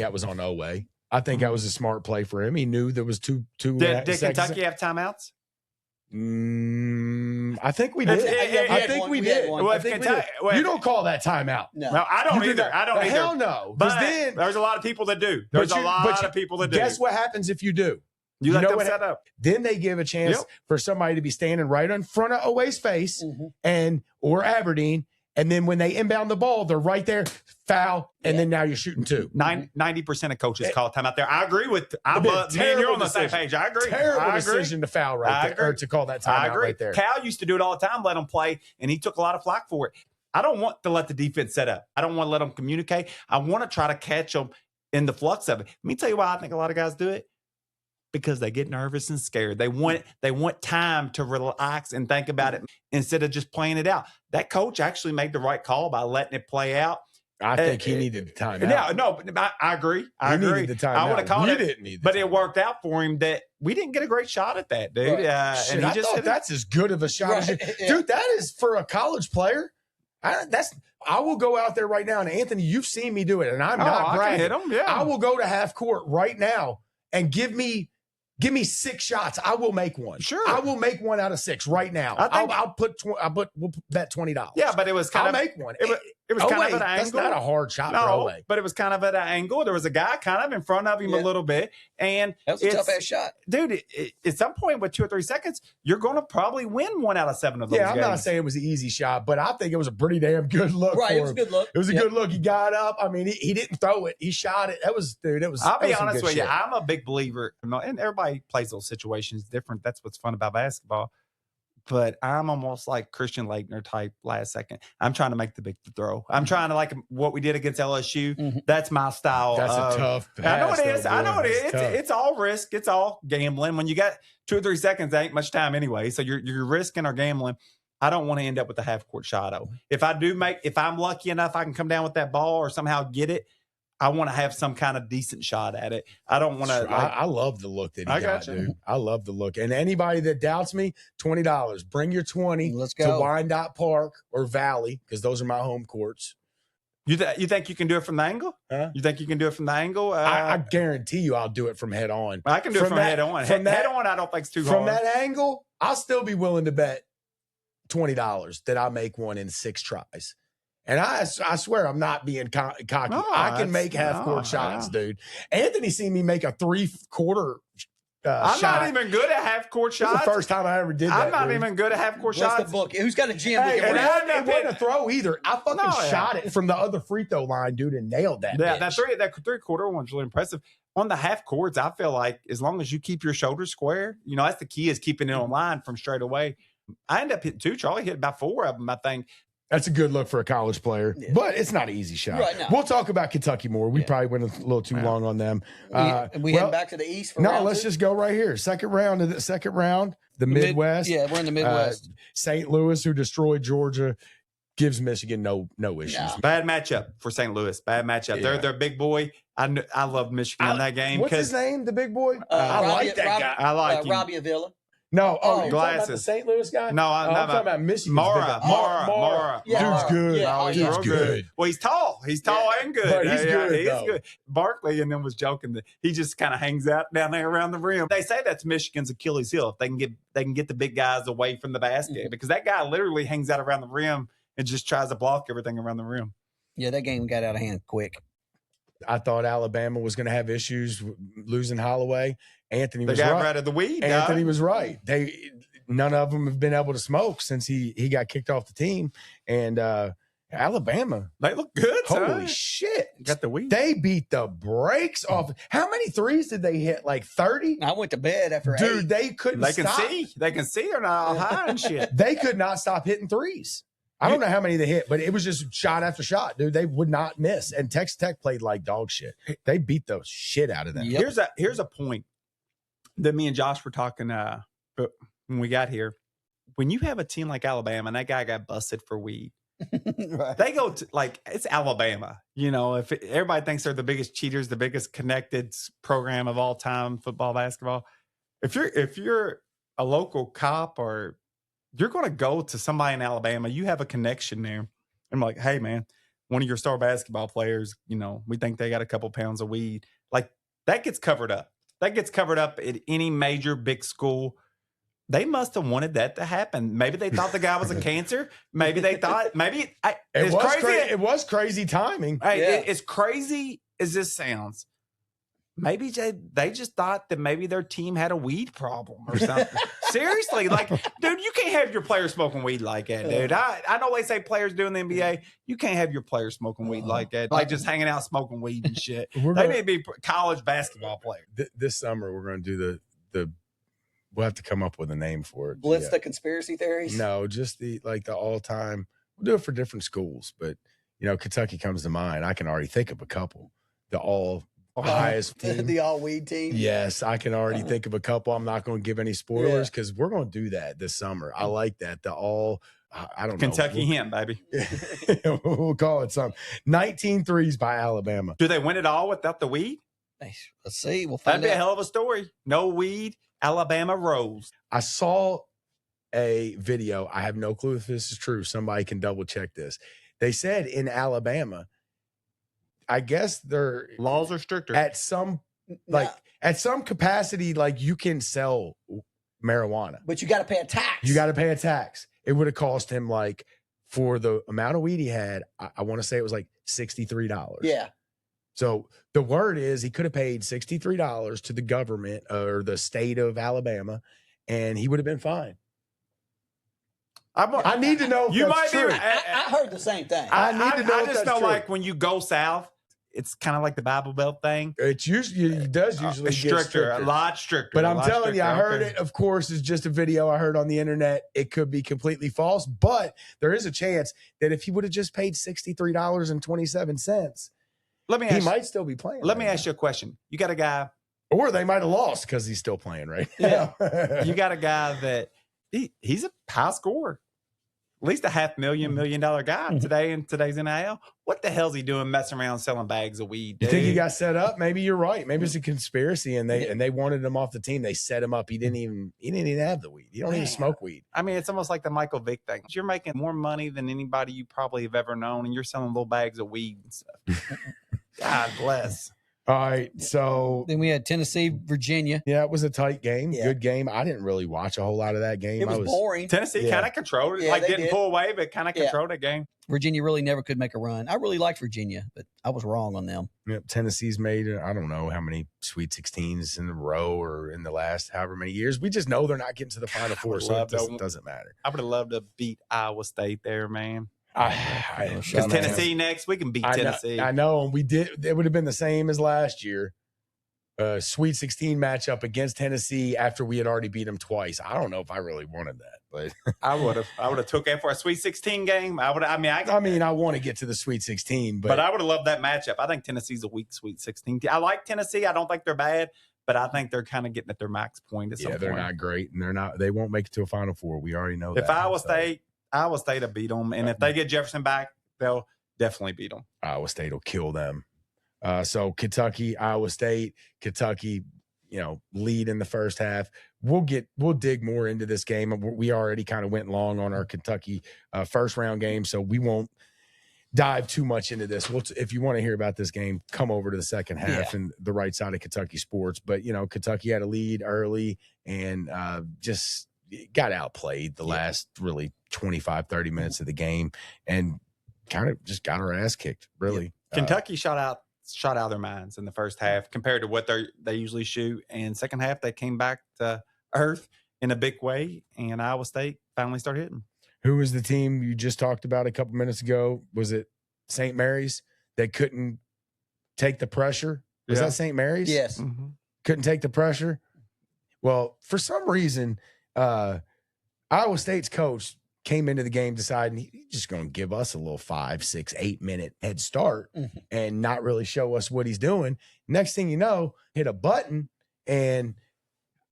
that was on Oway. I think that was a smart play for him. He knew there was two. Did Kentucky have timeouts? I think we did. I think we did. You don't call that timeout. No, I don't either. I don't either. Hell no. But then there's a lot of people that do. There's a lot of people that do. Guess what happens if you do? You let them set up. Then they give a chance for somebody to be standing right in front of Oway's face or Aberdeen. And then when they inbound the ball, they're right there, foul, and then now you're shooting 2. 90% of coaches call timeout there. I agree with me and you're on the same page. I agree. Terrible decision to foul right there, or to call that timeout right there. Cal used to do it all the time, let them play, and he took a lot of flack for it. I don't want to let the defense set up. I don't want to let them communicate. I want to try to catch them in the flux of it. Let me tell you why I think a lot of guys do it. Because they get nervous and scared. They want time to relax and think about it instead of just playing it out. That coach actually made the right call by letting it play out. I think he needed the time out. Yeah, no, I agree. I agree. Needed the time I would have called you it, didn't need the but time it worked out for him that we didn't get a great shot at that, dude. Right. Shit, and he I just thought that's as good of a shot as you. Yeah. Dude, that is for a college player. I will go out there right now, and Anthony, you've seen me do it, and I'm not bragging. I can hit him, yeah. I will go to half court right now and give me 6 shots. I will make one. Sure. I will make one out of 6 right now. We'll bet $20. Yeah, but it was kind I'll of make one. It was kind of at an that's angle. not a hard shot for No, Holloway. but it was kind of at an angle. There was a guy kind of in front of him a little bit, and That was a tough ass shot, dude. At some point, with 2 or 3 seconds, you're going to probably win 1 out of 7 of those. Yeah, I'm games. not saying it was an easy shot, but I think it was a pretty damn good look. right? For It was a him. good look. It was a good look. He got up. I mean, he didn't throw it. He shot it. That was, dude. It was. I'll be that was some honest good with you. shit. I'm a big believer, and everybody plays those situations different. That's what's fun about basketball. But I'm almost like Christian Laettner type last second. I'm trying to make the big throw. I'm trying to like what we did against LSU. Mm-hmm. That's my style. That's a tough pass. I know it is. Though, I know it is. tough. It's all risk. It's all gambling. When you got 2 or 3 seconds, there ain't much time anyway. So you're risking or gambling. I don't want to end up with a half court shot. If I'm lucky enough, I can come down with that ball or somehow get it. I want to have some kind of decent shot at it. I don't want to. I love the look that he got, dude. I love the look. And anybody that doubts me, $20. Bring your 20. Let's to go. Wyandotte Park or Valley, because those are my home courts. You think you can do it from the angle? Huh? You think you can do it from the angle? I guarantee you, I'll do it from head on. I can do it from head on. Head on, I don't think it's too hard. From that angle, I'll still be willing to bet $20 that I make one in 6 tries. And I swear I'm not being cocky. No, I can make half-court shots, dude. Anthony seen me make a 3/4 I'm shot. not even good at half-court This shots. is the first time I ever did that. I'm not dude. even good at half-court What's shots. the book? Who's got a gym? Hey, we and can it wasn't a throw either. I fucking No, yeah. shot it from the other free throw line, dude, and nailed that. Yeah, bitch. that 3/4 one's really impressive. On the half courts, I feel like as long as you keep your shoulders square, that's the key is keeping it on line from straight away. I end up hitting 2. Charlie hit about 4 of them, I think. That's a good look for a college player, Yeah. but it's not an easy shot. Right, no. We'll talk about Kentucky more. We probably went a little too long on them. we head back to the East for No, round let's 2? just go right here. Second round, the Midwest. Yeah, we're in the Midwest. St. Louis, who destroyed Georgia, gives Michigan no issues. No. Bad matchup for St. Louis. Bad matchup. Yeah. They're big boy. I love Michigan in that game. What's his name? The big boy? I Robbie- like that guy. I like him. Robbie Avila. No, Oh, you're talking about the glasses. St. Louis guy? No, I'm talking about Michigan. Mara. Yeah. Dude's good. Yeah, oh, Dude's yeah. good. Well, he's tall. He's tall and good. But he's good, He's though. good. Barkley and then was joking that he just kind of hangs out down there around the rim. They say that's Michigan's Achilles heel if they can get the big guys away from the basket because that guy literally hangs out around the rim and just tries to block everything around the rim. Yeah, that game got out of hand quick. I thought Alabama was going to have issues losing Holloway. Anthony They was got right. rid of the weed. Anthony dog. was right. None of them have been able to smoke since he got kicked off the team. And Alabama, They look good. holy son. shit. Got the weed. They beat the brakes off. How many threes did they hit? Like 30? I went to bed after 8. Dude, they couldn't They can stop. see. They can see they're not all high and shit. They could not stop hitting threes. I don't know how many they hit, but it was just shot after shot, dude. They would not miss. And Texas Tech played like dog shit. They beat the shit out of them. Yep. Here's a point that me and Josh were talking when we got here. When you have a team like Alabama and that guy got busted for weed, Right. they go to it's Alabama. If everybody thinks they're the biggest cheaters, the biggest connected program of all time, football, basketball. If you're a local cop or you're going to go to somebody in Alabama, you have a connection there. I'm like, hey man, one of your star basketball players, we think they got a couple pounds of weed. Like that gets covered up. That gets covered up at any major big school. They must have wanted that to happen. Maybe they thought the guy was a cancer. Maybe they thought, It was crazy timing. Hey, as crazy as this sounds, maybe they just thought that maybe their team had a weed problem or something. Seriously, dude, you can't have your players smoking weed like that, dude. I know they say players do in the NBA. You can't have your players smoking weed like that, like just hanging out smoking weed and shit. They need to be college basketball players. This summer, we're going to do the we'll have to come up with a name for it. Blitz Yeah. the conspiracy theories? No, just the all-time. We'll do it for different schools, but Kentucky comes to mind. I can already think of a couple. The all highest team. The all-weed team. Yes, I can already think of a couple. I'm not going to give any spoilers because we're going to do that this summer. I like that. I don't Kentucky know. hemp, baby. We'll call it something. 19 threes by Alabama. Do they win it all without the weed? Let's see. We'll find That'd be out. a hell of a story. No weed, Alabama rolls. I saw a video. I have no clue if this is true. Somebody can double check this. They said in Alabama, I guess their Laws are stricter. at some capacity, like you can sell marijuana. But you got to pay a tax. You got to pay a tax. It would have cost him like for the amount of weed he had, I want to say it was like $63. Yeah. So the word is he could have paid $63 to the government or the state of Alabama, and he would have been fine. I need to know if You that's might be true. right. I heard the same thing. I need to know I if just that's know true. like when you go south, it's kind of like the Bible Belt thing. It does usually It's get stricter, a lot stricter. But a I'm lot telling you, I stricter. heard Okay. it, of course, is just a video I heard on the internet. It could be completely false, but there is a chance that if he would have just paid $63.27, Let me he ask, might still be playing. let me ask you a question. You got a guy, Or they might have lost because he's still playing right Yeah. now. you got a guy that he's a high scorer. At least a $500,000 $1 million guy today in today's NIL. What the hell's he doing messing around selling bags of weed? You think he dude? got set up? Maybe you're right. Maybe it's a conspiracy, and they wanted him off the team. They set him up. He didn't even have the weed. He don't even smoke weed. I mean, it's almost like the Michael Vick thing. You're making more money than anybody you probably have ever known, and you're selling little bags of weed and stuff. God bless. All right, so Then we had Tennessee, Virginia. yeah, it was a tight game, Yeah. good game. I didn't really watch a whole lot of that game. It was boring. Tennessee Yeah. kind of controlled it, Yeah, like they didn't did. pull away, but kind of Yeah. controlled the game. Virginia really never could make a run. I really liked Virginia, but I was wrong on them. Tennessee's made, I don't know how many Sweet 16s in a row or in the last however many years. We just know they're not getting to the Final Four, so it doesn't matter. I would have loved to beat Iowa State there, man. Because Because Tennessee next, we can beat Tennessee. I know, and we did. It would have been the same as last year. Sweet 16 matchup against Tennessee after we had already beat them twice. I don't know if I really wanted that, but I would have took that for a Sweet 16 game. I want to get to the Sweet 16, but I would have loved that matchup. I think Tennessee's a weak Sweet 16 team. I like Tennessee. I don't think they're bad, but I think they're kind of getting at their max point at some point. they're not great, and they won't make it to a Final Four. We already know that. If Iowa State will beat them, and if they get Jefferson back, they'll definitely beat them. Iowa State will kill them. So Kentucky, Iowa State, Kentucky, lead in the first half. We'll dig more into this game. We already kind of went long on our Kentucky first round game, so we won't dive too much into this. If you want to hear about this game, come over to the second half and the right side of Kentucky sports. But Kentucky had a lead early and just got outplayed the last really 25, 30 minutes of the game and kind of just got our ass kicked, really. Kentucky shot out of their minds in the first half compared to what they usually shoot. And second half, they came back to earth in a big way, and Iowa State finally started hitting. Who was the team you just talked about a couple minutes ago? Was it St. Mary's that couldn't take the pressure? Was that St. Mary's? Yes. Mm-hmm. Couldn't take the pressure? Well, for some reason, Iowa State's coach came into the game deciding he's just going to give us a little 5, 6, 8 minute head start and not really show us what he's doing. Next thing you know, hit a button and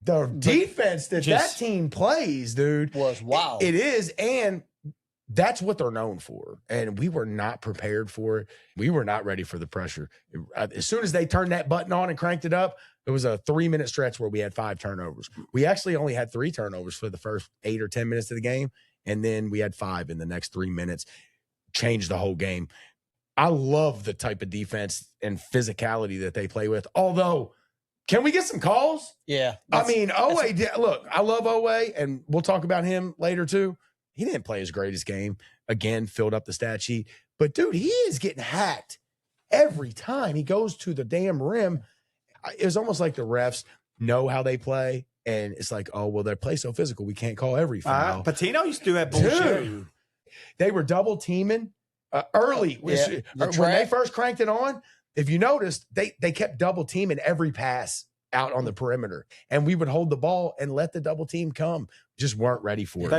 the defense that team plays, dude, was wild. It is. And that's what they're known for. And we were not prepared for it. We were not ready for the pressure. As soon as they turned that button on and cranked it up, it was a 3-minute stretch where we had 5 turnovers. We actually only had 3 turnovers for the first 8 or 10 minutes of the game. And then we had 5 in the next 3 minutes, changed the whole game. I love the type of defense and physicality that they play with. Although, can we get some calls? Yeah. Owe, look, I love Owe, and we'll talk about him later too. He didn't play his greatest game. Again, filled up the stat sheet. But, dude, he is getting hacked every time he goes to the damn rim. It was almost like the refs know how they play. And it's like, oh, well, they play so physical, we can't call every foul. Patino used to do that bullshit. Dude, they were double teaming early. When they first cranked it on, if you noticed, they kept double teaming every pass out on the perimeter. And we would hold the ball and let the double team come. Just weren't ready for it,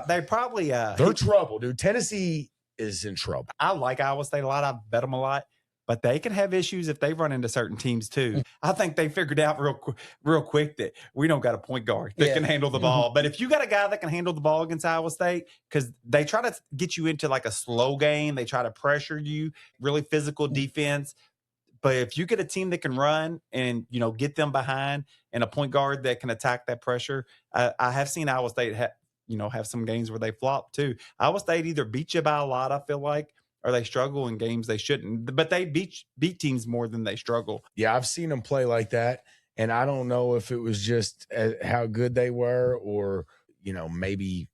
They probably they're trouble, dude. Tennessee is in trouble. I like Iowa State a lot. I bet them a lot. but they can have issues if they run into certain teams too. I think they figured out real quick that we don't got a point guard that can handle the ball. But if you got a guy that can handle the ball against Iowa State, because they try to get you into like a slow game, they try to pressure you, really physical defense. But if you get a team that can run and, get them behind and a point guard that can attack that pressure, I have seen Iowa State have some games where they flop too. Iowa State either beat you by a lot, I feel like, or they struggle in games they shouldn't. But they beat teams more than they struggle. Yeah, I've seen them play like that, and I don't know if it was just how good they were or, maybe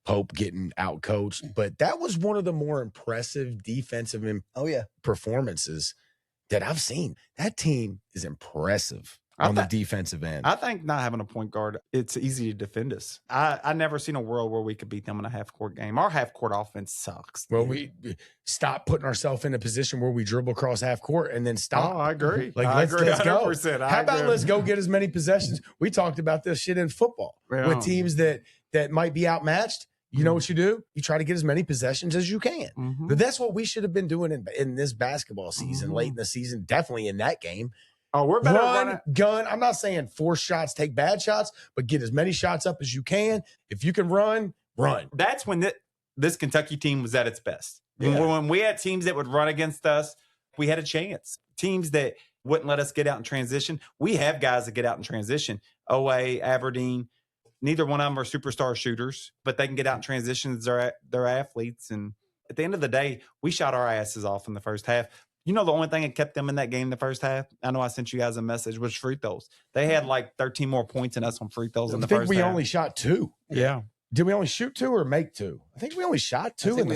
Pope getting out-coached. But that was one of the more impressive defensive performances that I've seen. That team is impressive on the defensive end. I think not having a point guard, it's easy to defend us. I never seen a world where we could beat them in a half-court game. Our half-court offense sucks. Well, we stop putting ourselves in a position where we dribble across half-court and then stop. Oh, I agree. Let's go. How about let's go get as many possessions? We talked about this shit in football with teams that might be outmatched. You know what you do? You try to get as many possessions as you can. But that's what we should have been doing in this basketball season, late in the season, definitely in that game. Oh, we're better gun. I'm not saying force shots, take bad shots, but get as many shots up as you can. If you can run. That's when this Kentucky team was at its best. Yeah. When we had teams that would run against us, we had a chance. Teams that wouldn't let us get out in transition. We have guys that get out in transition. OA, Aberdeen. Neither one of them are superstar shooters, but they can get out in transitions. They're athletes. And at the end of the day, we shot our asses off in the first half. The only thing that kept them in that game the first half, I know I sent you guys a message, was free throws. They had like 13 more points than us on free throws in the first half. I think we only shot 2. Yeah. Did we only shoot 2 or make 2? I think we only shot 2 in the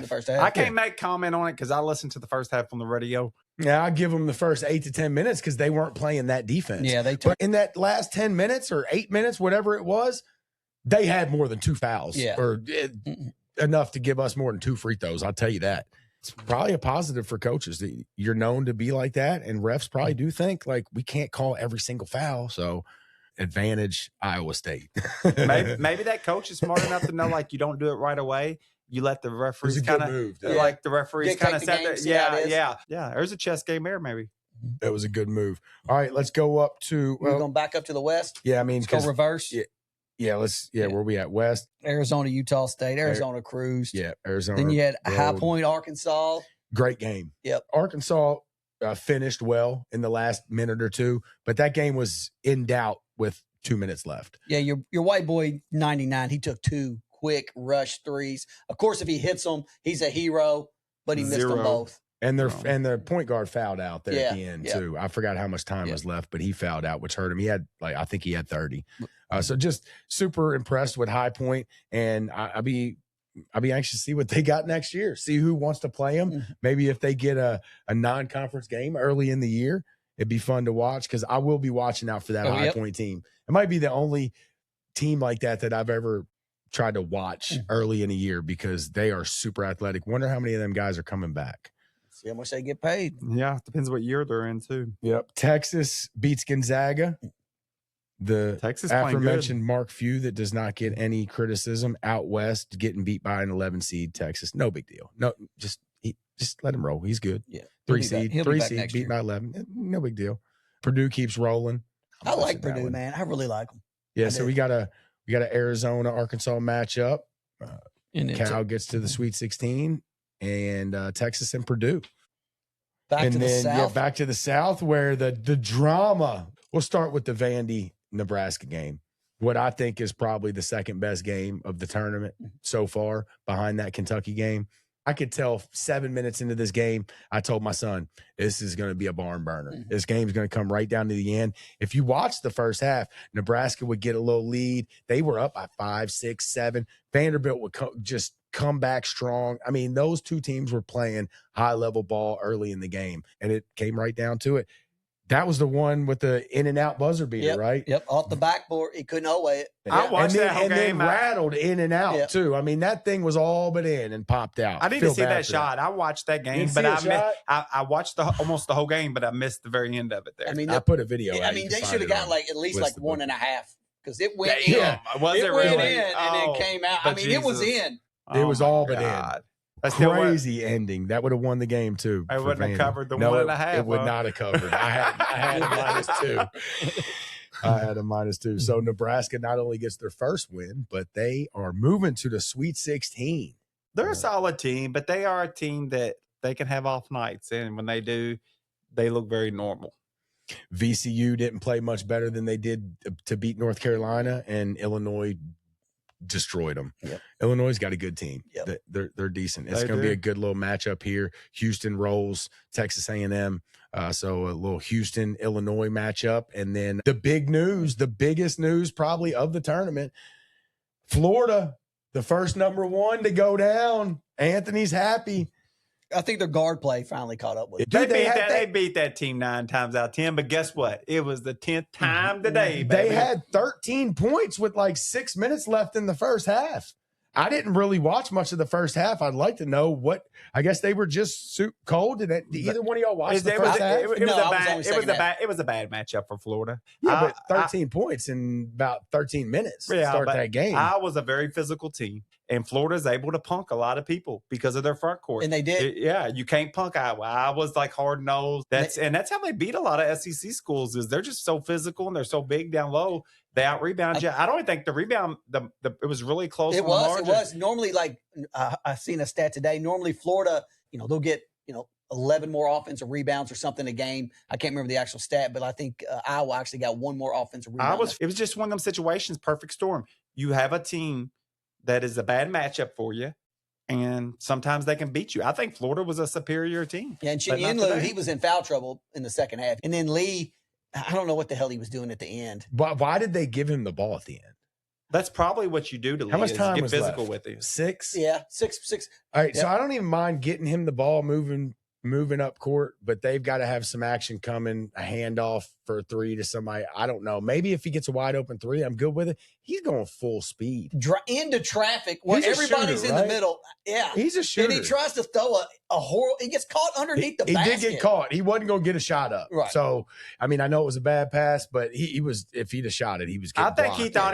first half. I can't make comment on it because I listened to the first half on the radio. Yeah, I give them the first 8 to 10 minutes because they weren't playing that defense. Yeah, they took. But in that last 10 minutes or 8 minutes, whatever it was, they had more than 2 fouls or enough to give us more than 2 free throws. I'll tell you that. It's probably a positive for coaches. You're known to be like that, and refs probably do think like we can't call every single foul. So advantage Iowa State. maybe that coach is smart enough to know like you don't do it right away. You let the referees kind of like the referees kind of set there. Yeah. There's a chess game there, maybe. That was a good move. All right, let's go up to. We're going back up to the west. Yeah, I mean, let's go reverse. Yeah, where we at? West. Arizona, Utah State. Arizona cruised. Yeah, Arizona. Then you had High Point, Arkansas. Great game. Yep. Arkansas finished well in the last minute or two, but that game was in doubt with 2 minutes left. Yeah, your white boy, 99, he took 2 quick rush threes. Of course, if he hits them, he's a hero, but he missed them both. And their point guard fouled out there at the end too. I forgot how much time was left, but he fouled out, which hurt him. He had I think he had 30. So just super impressed with High Point, and I'll be anxious to see what they got next year. See who wants to play them. Maybe if they get a non-conference game early in the year, it'd be fun to watch because I will be watching out for that High Point team. It might be the only team like that I've ever tried to watch early in the year because they are super athletic. Wonder how many of them guys are coming back. See how much they get paid. Yeah, depends what year they're in too. Yep. Texas beats Gonzaga. The Texas aforementioned Mark Few that does not get any criticism out west, getting beat by an 11 seed Texas. No big deal. No, just let him roll. He's good. Yeah. 3 seed beat by 11. No big deal. Purdue keeps rolling. I like Purdue, man. I really like them. Yeah. So we got a Arizona Arkansas matchup. Cal gets to the Sweet 16. And Texas and Purdue. Back to the South where the drama. We'll start with the Vandy Nebraska game. What I think is probably the second best game of the tournament so far, behind that Kentucky game. I could tell 7 minutes into this game, I told my son, this is going to be a barn burner. This game's going to come right down to the end. If you watch the first half, Nebraska would get a little lead. They were up by 5, 6, 7. Vanderbilt would just come back strong. I mean, those two teams were playing high-level ball early in the game, and it came right down to it. That was the one with the in-and-out buzzer beater, right? Yep, off the backboard. He couldn't hold it. I watched that whole game. And then rattled in and out, too. I mean, that thing was all but in and popped out. I didn't see that shot. I watched that game, but I watched almost the whole game, but I missed the very end of it there. I mean, I put a video out. I mean, they should have got at least 1.5 because it went in. Was it went really? in and it came out. I mean, it was in. It was all but in. Crazy ending. That would have won the game too. I wouldn't have covered the no, 1.5. It would not have covered. I had a -2. I had a -2. So Nebraska not only gets their first win, but they are moving to the Sweet 16. They're a solid team, but they are a team that they can have off nights. And when they do, they look very normal. VCU didn't play much better than they did to beat North Carolina, and Illinois destroyed them. Yep. Illinois got a good team. Yep. They're decent. It's going to be a good little matchup here. Houston rolls Texas A&M. So a little Houston, Illinois matchup. And then the big news, the biggest news probably of the tournament, Florida, the first #1 to go down. Anthony's happy. I think their guard play finally caught up with them. They beat that team 9 times out of 10, but guess what? It was the 10th time today, baby. They had 13 points with like 6 minutes left in the first half. I didn't really watch much of the first half. I'd like to know what. I guess they were just cold. Did either one of y'all watch the first half? It was a bad matchup for Florida. Yeah, but 13 points in about 13 minutes to start that game. I was a very physical team, and Florida's able to punk a lot of people because of their front court. And they did. You can't punk Iowa. I was like hard nosed. That's how they beat a lot of SEC schools. Is they're just so physical and they're so big down low. They out rebound you. I don't even think the rebound. It was really close. It was normally like I seen a stat today. Normally Florida, they'll get 11 more offensive rebounds or something a game. I can't remember the actual stat, but I think Iowa actually got 1 more offensive rebound. It was just one of them situations. Perfect storm. You have a team that is a bad matchup for you, and sometimes they can beat you. I think Florida was a superior team. Yeah, and Chinyenlu, he was in foul trouble in the second half, and then Lee. I don't know what the hell he was doing at the end. But why did they give him the ball at the end? That's probably what you do to Lee. How much time get was physical left? with him. 6? Yeah, 6. All right, so I don't even mind getting him the ball moving up court, but they've got to have some action coming, a handoff for a 3 to somebody. I don't know. Maybe if he gets a wide open 3, I'm good with it. He's going full speed. Into traffic where everybody's in the middle. Yeah. He's a shooter. And he tries to throw a horrible. He gets caught underneath the basket. He did get caught. He wasn't going to get a shot up. Right. So, I mean, I know it was a bad pass, but he was, if he'd have shot it, he was getting I think he thought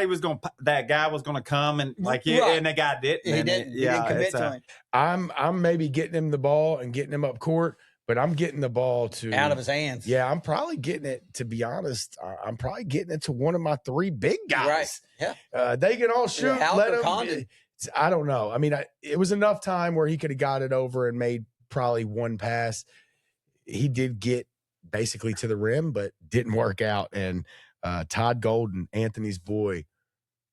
that guy was going to come and and the guy didn't. He didn't. He didn't commit to him. I'm maybe getting him the ball and getting him up court. But I'm getting the ball out of his hands. Yeah, I'm probably getting it, to be honest. I'm probably getting it to one of my 3 big guys. Right. Yeah. They can all shoot. Let them. I don't know. I mean, it was enough time where he could have got it over and made probably 1 pass. He did get basically to the rim, but didn't work out. And Todd Golden, Anthony's boy,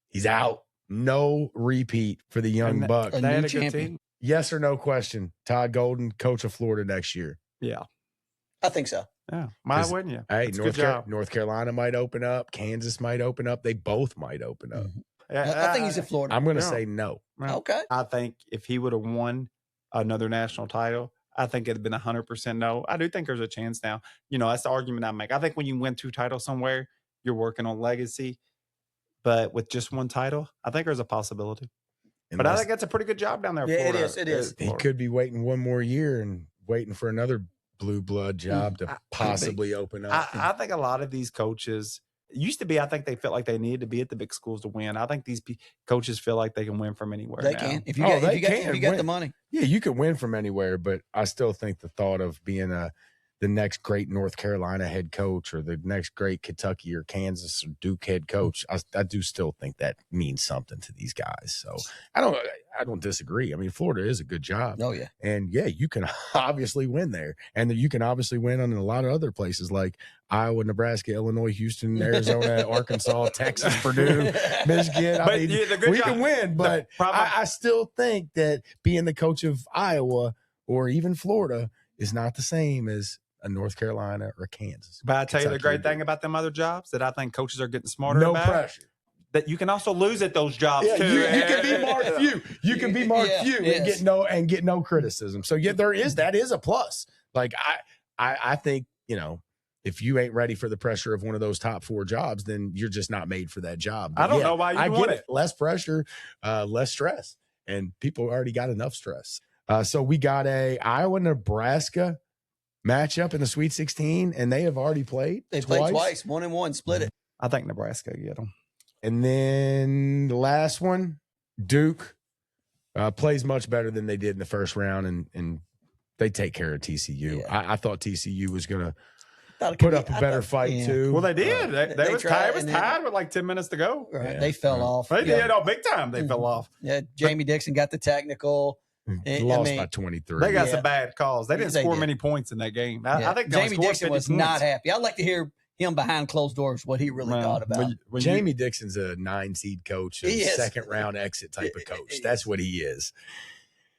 he's out. No repeat for the young buck. A new champion. Yes or no question. Todd Golden, coach of Florida next year. Yeah. I think so. Yeah. Why wouldn't you? Hey, North Carolina might open up. Kansas might open up. They both might open up. I think he's in Florida. I'm going to say no. Okay. I think if he would have won another national title, I think it'd been 100% no. I do think there's a chance now. That's the argument I make. I think when you win 2 titles somewhere, you're working on legacy. But with just 1 title, I think there's a possibility. But I think that's a pretty good job down there. Yeah, it is. He could be waiting 1 more year and waiting for another blue blood job to possibly open up. I think a lot of these coaches used to be. I think they felt like they needed to be at the big schools to win. I think these coaches feel like they can win from anywhere. They now. can if you get the money. Yeah, you can win from anywhere. But I still think the thought of being the next great North Carolina head coach or the next great Kentucky or Kansas or Duke head coach, I do still think that means something to these guys. So I don't disagree. I mean, Florida is a good job. Oh, yeah. And, yeah, you can obviously win there. And you can obviously win in a lot of other places like Iowa, Nebraska, Illinois, Houston, Arizona, Arkansas, Texas, Purdue, Michigan. I mean, we can win. But I still think that being the coach of Iowa or even Florida is not the same as a North Carolina or Kansas. But I tell you the great thing about them other jobs that I think coaches are getting smarter about. No pressure. That you can also lose at those jobs too. You can be marked few. You can be marked few and get no criticism. So that is a plus. Like I think, if you ain't ready for the pressure of one of those top 4 jobs, then you're just not made for that job. But I don't know why you want it. Less pressure, less stress. And people already got enough stress. So we got a Iowa-Nebraska matchup in the Sweet 16, and they have already played. They played twice, 1-1, split it. I think Nebraska get them. And then the last one, Duke Plays much better than they did in the first round, and they take care of TCU. Yeah. I thought TCU was going to put up a better fight too. Well, they did. They was tied with like 10 minutes to go. Right. Yeah. They fell off. They did. Oh, big time. They fell off. Yeah. Jamie Dixon got the technical. Lost by 23. They got some bad calls. They didn't score many points in that game. I think Jamie Dixon was not happy. I'd like to hear him behind closed doors what he really thought about. Jamie Dixon's a 9-seed coach, a second round exit type of coach. That's what he is.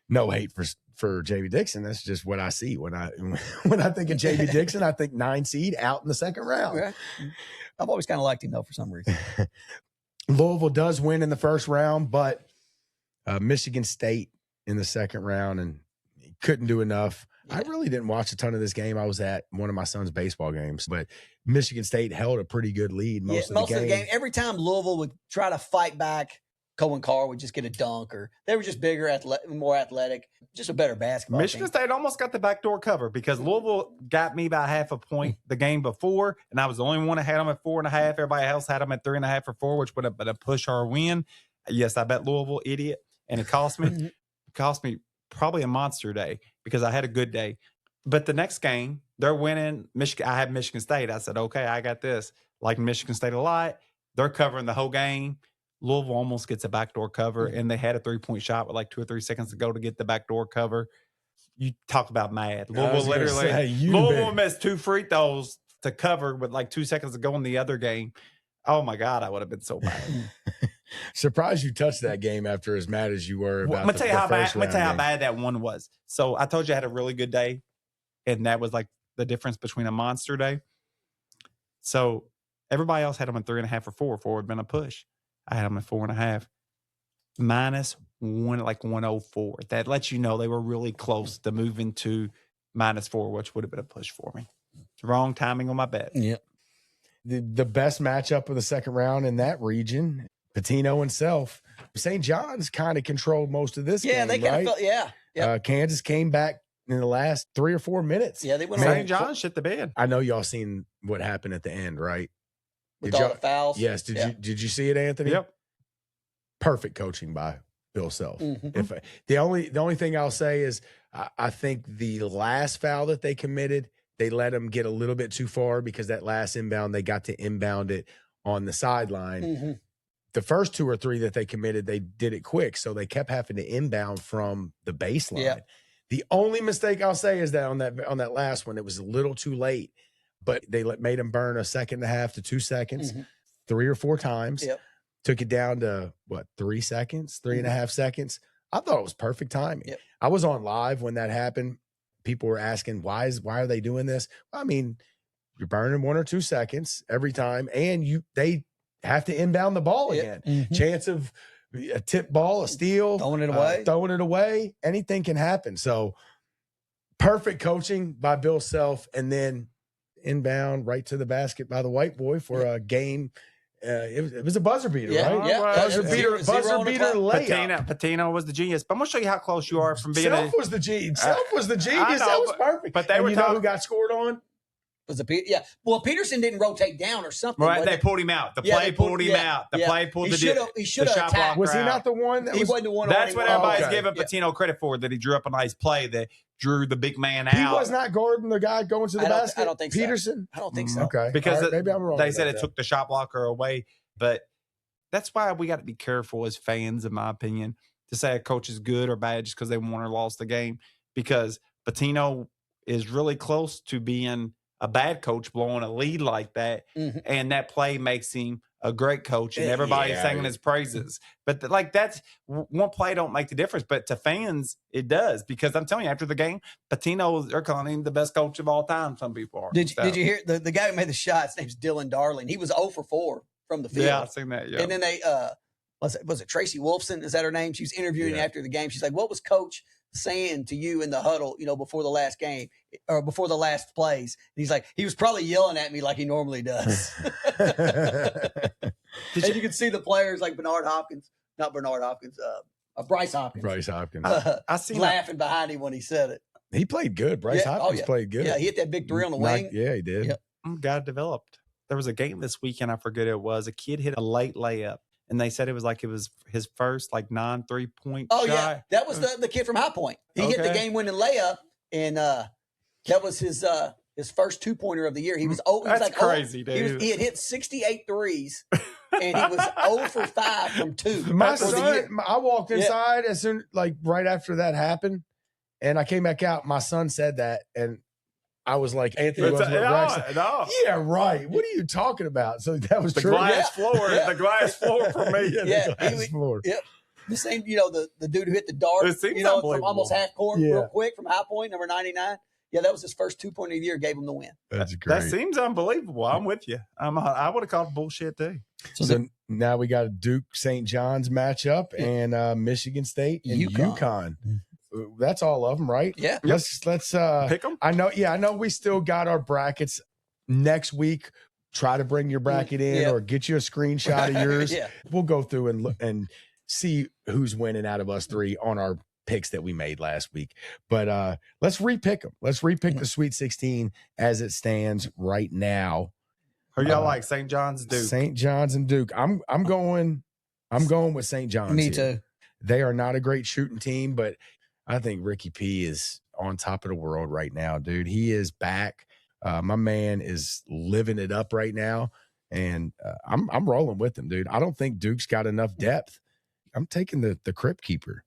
No hate for Jamie Dixon. That's just what I see when I think of Jamie Dixon. I think 9-seed out in the second round. Right. I've always kind of liked him though for some reason. Louisville does win in the first round, but Michigan State in the second round and couldn't do enough. Yeah. I really didn't watch a ton of this game. I was at one of my son's baseball games, but Michigan State held a pretty good lead most of the game. Every time Louisville would try to fight back, Cohen Carr would just get a dunk, or they were just bigger, more athletic, just a better basketball Michigan State almost got the backdoor cover because Louisville got me by half a point the game before, and I was the only one that had them at 4.5. Everybody else had them at 3.5 or 4, which would have been a push or a win. Yes, I bet Louisville, idiot, and it cost me. Probably a monster day because I had a good day. But the next game, they're winning. I had Michigan State. I said, okay, I got this. Like Michigan State a lot. They're covering the whole game. Louisville almost gets a backdoor cover, and they had a 3-point shot with like 2 or 3 seconds to go to get the backdoor cover. You talk about mad. Louisville missed 2 free throws to cover with like 2 seconds to go in the other game. Oh my God, I would have been so mad. Surprised you touched that game after as mad as you were about I'm gonna tell you how bad that one was. So I told you I had a really good day, and that was like the difference between a monster day. So everybody else had them at 3.5 or 4. 4 had been a push. I had them at 4.5. Minus one, like 104. That lets you know they were really close to moving to -4, which would have been a push for me. Wrong timing on my bet. Yep. The best matchup of the second round in that region, Pitino and St. Johns kind of controlled most of this game. Yeah, they kind of felt, Yep. Kansas came back in the last 3 or 4 minutes. Yeah, they went St. Johns shit the bed. I know y'all seen what happened at the end, right? With all the fouls. Yes. Did you see it, Anthony? Yep. Perfect coaching by Bill Self. Mm-hmm. If the only thing I'll say is I think the last foul that they committed, they let them get a little bit too far because that last inbound, they got to inbound it on the sideline. Mm-hmm. The first 2 or 3 that they committed, they did it quick. So they kept having to inbound from the baseline. Yeah. The only mistake I'll say is that on that last one, it was a little too late, but they made them burn 1.5 to 2 seconds, 3 or 4 times. Yep. Took it down to 3 seconds, 3.5 seconds. I thought it was perfect timing. Yep. I was on live when that happened. People were asking, why are they doing this? I mean, you're burning 1 or 2 seconds every time, and they have to inbound the ball again. Mm-hmm. Chance of a tip ball, a steal, throwing it away, anything can happen. So perfect coaching by Bill Self, and then inbound right to the basket by the white boy for a game. It was a buzzer beater, right? Yeah, buzzer beater layup. Patino was the genius. But I'm gonna show you how close you are from being. Self was the genius. That was perfect. But they were know who got scored on? Was it Well, Peterson didn't rotate down or something. Right, they pulled him out. The play pulled him out. The play pulled he should have attacked. Was he not the one? He wasn't the one. That's what everybody's giving Pitino credit for. That he drew up a nice play that drew the big man out. He was not guarding the guy going to the basket. I don't think Peterson. I don't think so. Okay, because maybe I'm wrong. They said it took the shot blocker away, but that's why we got to be careful as fans, in my opinion, to say a coach is good or bad just because they won or lost the game. Because Pitino is really close to being a bad coach blowing a lead like that, and that play makes him a great coach, and everybody's singing his praises. But that's one play don't make the difference, but to fans it does, because I'm telling you, after the game, Pitino, they're calling him the best coach of all time. Some people are. Did you hear the guy who made the shot? His name's Dylan Darling. He was 0 for 4 from the field. Yeah, I've seen that. Yeah, and then they was it Tracy Wolfson? Is that her name? She was interviewing after the game. She's like, "What was Coach saying to you in the huddle, before the last game or before the last plays?" And he's like, he was probably yelling at me like he normally does. And you can see the players like Bryce Hopkins. I see laughing behind him when he said it. He played good. Bryce Hopkins played good. Yeah, he hit that big 3 on the wing. Yeah, he did. Yep. Got developed. There was a game this weekend, I forget it was. A kid hit a late layup, and they said it was his first like 9 3-point Oh shot. yeah, that was the kid from High Point. He hit the game-winning layup, and that was his first 2-pointer of the year. He was crazy, dude. He had hit 68 threes, and he was 0 for 5 from 2. My son, I walked inside as soon, like right after that happened, and I came back out. My son said that, and I was like, Anthony was no. Yeah, right. What are you talking about? So that was The true. glass floor, the glass floor for me. The glass floor. Yep. The same, the dude who hit the dart, from almost half court real quick from High Point, number 99. Yeah, that was his first 2-pointer of the year, gave him the win. That's great. That seems unbelievable. I'm with you. I would have called bullshit too. So now we got a Duke St. John's matchup and Michigan State and Uconn. That's all of them, right? Yeah. Let's pick them. I know we still got our brackets next week. Try to bring your bracket in or get you a screenshot of yours. We'll go through and look and see who's winning out of us three on our picks that we made last week. But let's repick them. Let's repick the Sweet 16 as it stands right now. Who y'all like? St. John's, Duke. St. John's and Duke. I'm going with St. John's. Me too. They are not a great shooting team, but I think Ricky P is on top of the world right now, dude. He is back. My man is living it up right now, and I'm rolling with him, dude. I don't think Duke's got enough depth. I'm taking the Crypt Keeper.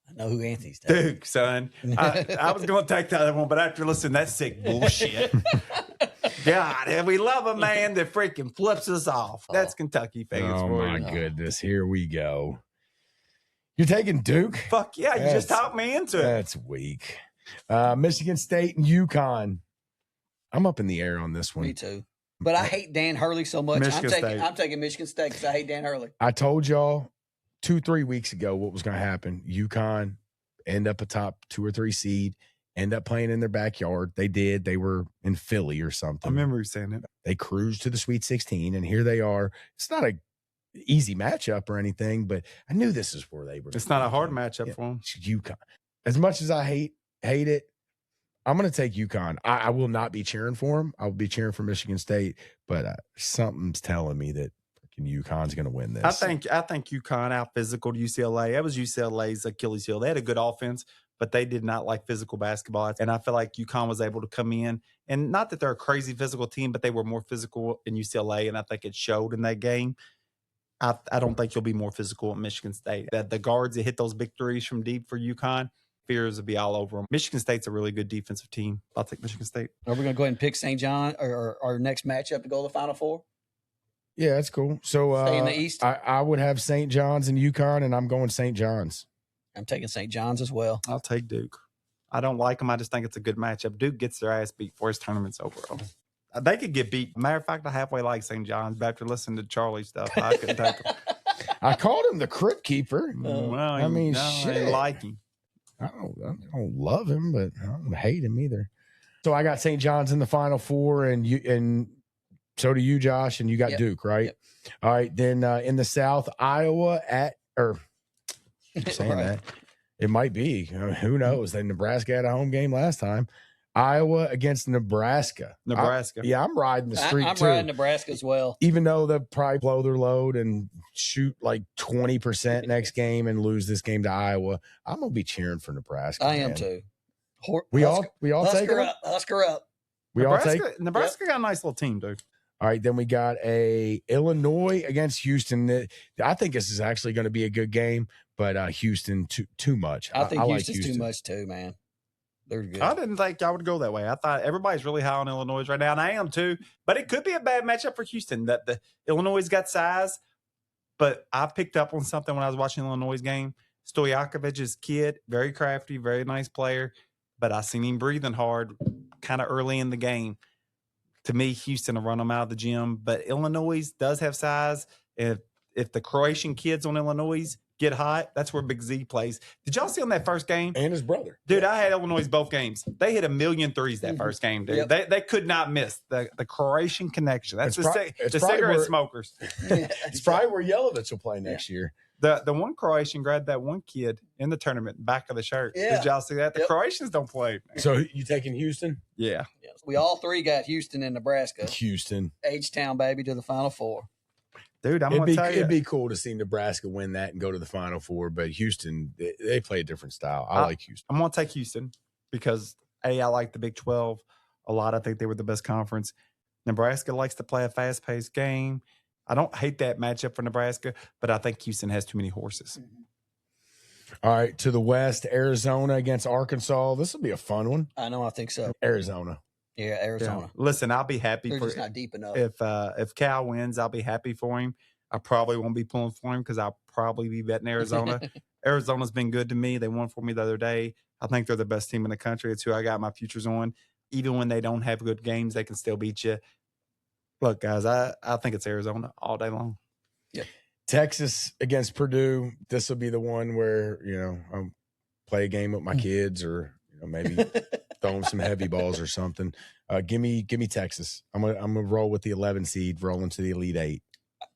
I know who Anthony's taking. Duke, son. I was going to take the other one, but after listening to that sick bullshit, God, we love a man that freaking flips us off. That's Kentucky fans. Oh, my goodness. Here we go. You're taking Duke? Fuck yeah. You just talked me into it. That's weak. Michigan State and UConn. I'm up in the air on this one. Me too. But I hate Dan Hurley so much. I'm taking Michigan State because I hate Dan Hurley. I told y'all 2-3 weeks ago what was going to happen. UConn end up a top 2 or 3 seed, end up playing in their backyard. They did. They were in Philly or something. I remember you saying it. They cruised to the Sweet 16, and here they are. It's not a easy matchup or anything, but I knew this is where they were. It's not a hard matchup for them. UConn. As much as I hate it, I'm going to take UConn. I will not be cheering for them. I will be cheering for Michigan State, but something's telling me that UConn's going to win this. I think UConn out physical to UCLA. That was UCLA's Achilles heel. They had a good offense, but they did not like physical basketball. And I feel like UConn was able to come in, and not that they're a crazy physical team, but they were more physical in UCLA, and I think it showed in that game. I don't think you'll be more physical at Michigan State. That the guards that hit those big threes from deep for UConn, fears will be all over them. Michigan State's a really good defensive team. I'll take Michigan State. Are we going to go ahead and pick St. John or our next matchup to go to the Final Four? Yeah, that's cool. So stay in the East. I would have St. John's and UConn, and I'm going St. John's. I'm taking St. John's as well. I'll take Duke. I don't like them. I just think it's a good matchup. Duke gets their ass beat before his tournament's over. They could get beat. Matter of fact, I halfway like St. John's, but after listening to Charlie's stuff, I couldn't take them. I called him the Crypt Keeper. Well, I mean, shit. I like him. I don't love him, but I don't hate him either. So I got St. John's in the Final Four, and so do you, Josh, and you got Duke, right? Yep. All right. Then in the South, Iowa I'm saying that. It might be. Who knows? Nebraska had a home game last time. Iowa against Nebraska. I'm riding the streak, I'm riding Nebraska as well. Even though they'll probably blow their load and shoot like 20% next game and lose this game to Iowa, I'm going to be cheering for Nebraska. I am too. We all take it? Husker up. Nebraska got a nice little team, dude. All right, then we got a Illinois against Houston. I think this is actually going to be a good game, but Houston too much. I think Houston's too much too, man. They're good. I didn't think I would go that way. I thought everybody's really high on Illinois right now, and I am too. But it could be a bad matchup for Houston. That the Illinois got size, but I picked up on something when I was watching Illinois' game. Stojakovic's kid, very crafty, very nice player, but I seen him breathing hard kind of early in the game. To me, Houston will run them out of the gym, but Illinois does have size. If the Croatian kids on Illinois get hot, that's where Big Z plays. Did y'all see on that first game? And his brother. Dude, I had Illinois both games. They hit 1,000,000 threes that first game, dude. Yep. They could not miss. The Croatian connection. That's the cigarette smokers. It's probably where Yelovich will play next year. The one Croatian grabbed that one kid in the tournament, back of the shirt. Yeah. Did y'all see that? The Croatians don't play. So you taking Houston? Yeah. Yes. We all three got Houston and Nebraska. Houston. H-Town, baby, to the Final Four. Dude, I'm going to tell you. It'd be cool to see Nebraska win that and go to the Final Four, but Houston, they play a different style. I like Houston. I'm going to take Houston because, A, I like the Big 12 a lot. I think they were the best conference. Nebraska likes to play a fast-paced game. I don't hate that matchup for Nebraska, but I think Houston has too many horses. All right, to the west, Arizona against Arkansas. This will be a fun one. I know. I think so. Arizona. Yeah, Arizona. Yeah. Listen, I'll be happy. They're just not deep enough. If Cal wins, I'll be happy for him. I probably won't be pulling for him because I'll probably be betting Arizona. Arizona's been good to me. They won for me the other day. I think they're the best team in the country. It's who I got my futures on. Even when they don't have good games, they can still beat you. Look, guys, I think it's Arizona all day long. Yeah. Texas against Purdue. This will be the one where, I'll play a game with my kids or, maybe throw them some heavy balls or something. Give me Texas. I'm gonna roll with the 11 seed, roll into the Elite Eight.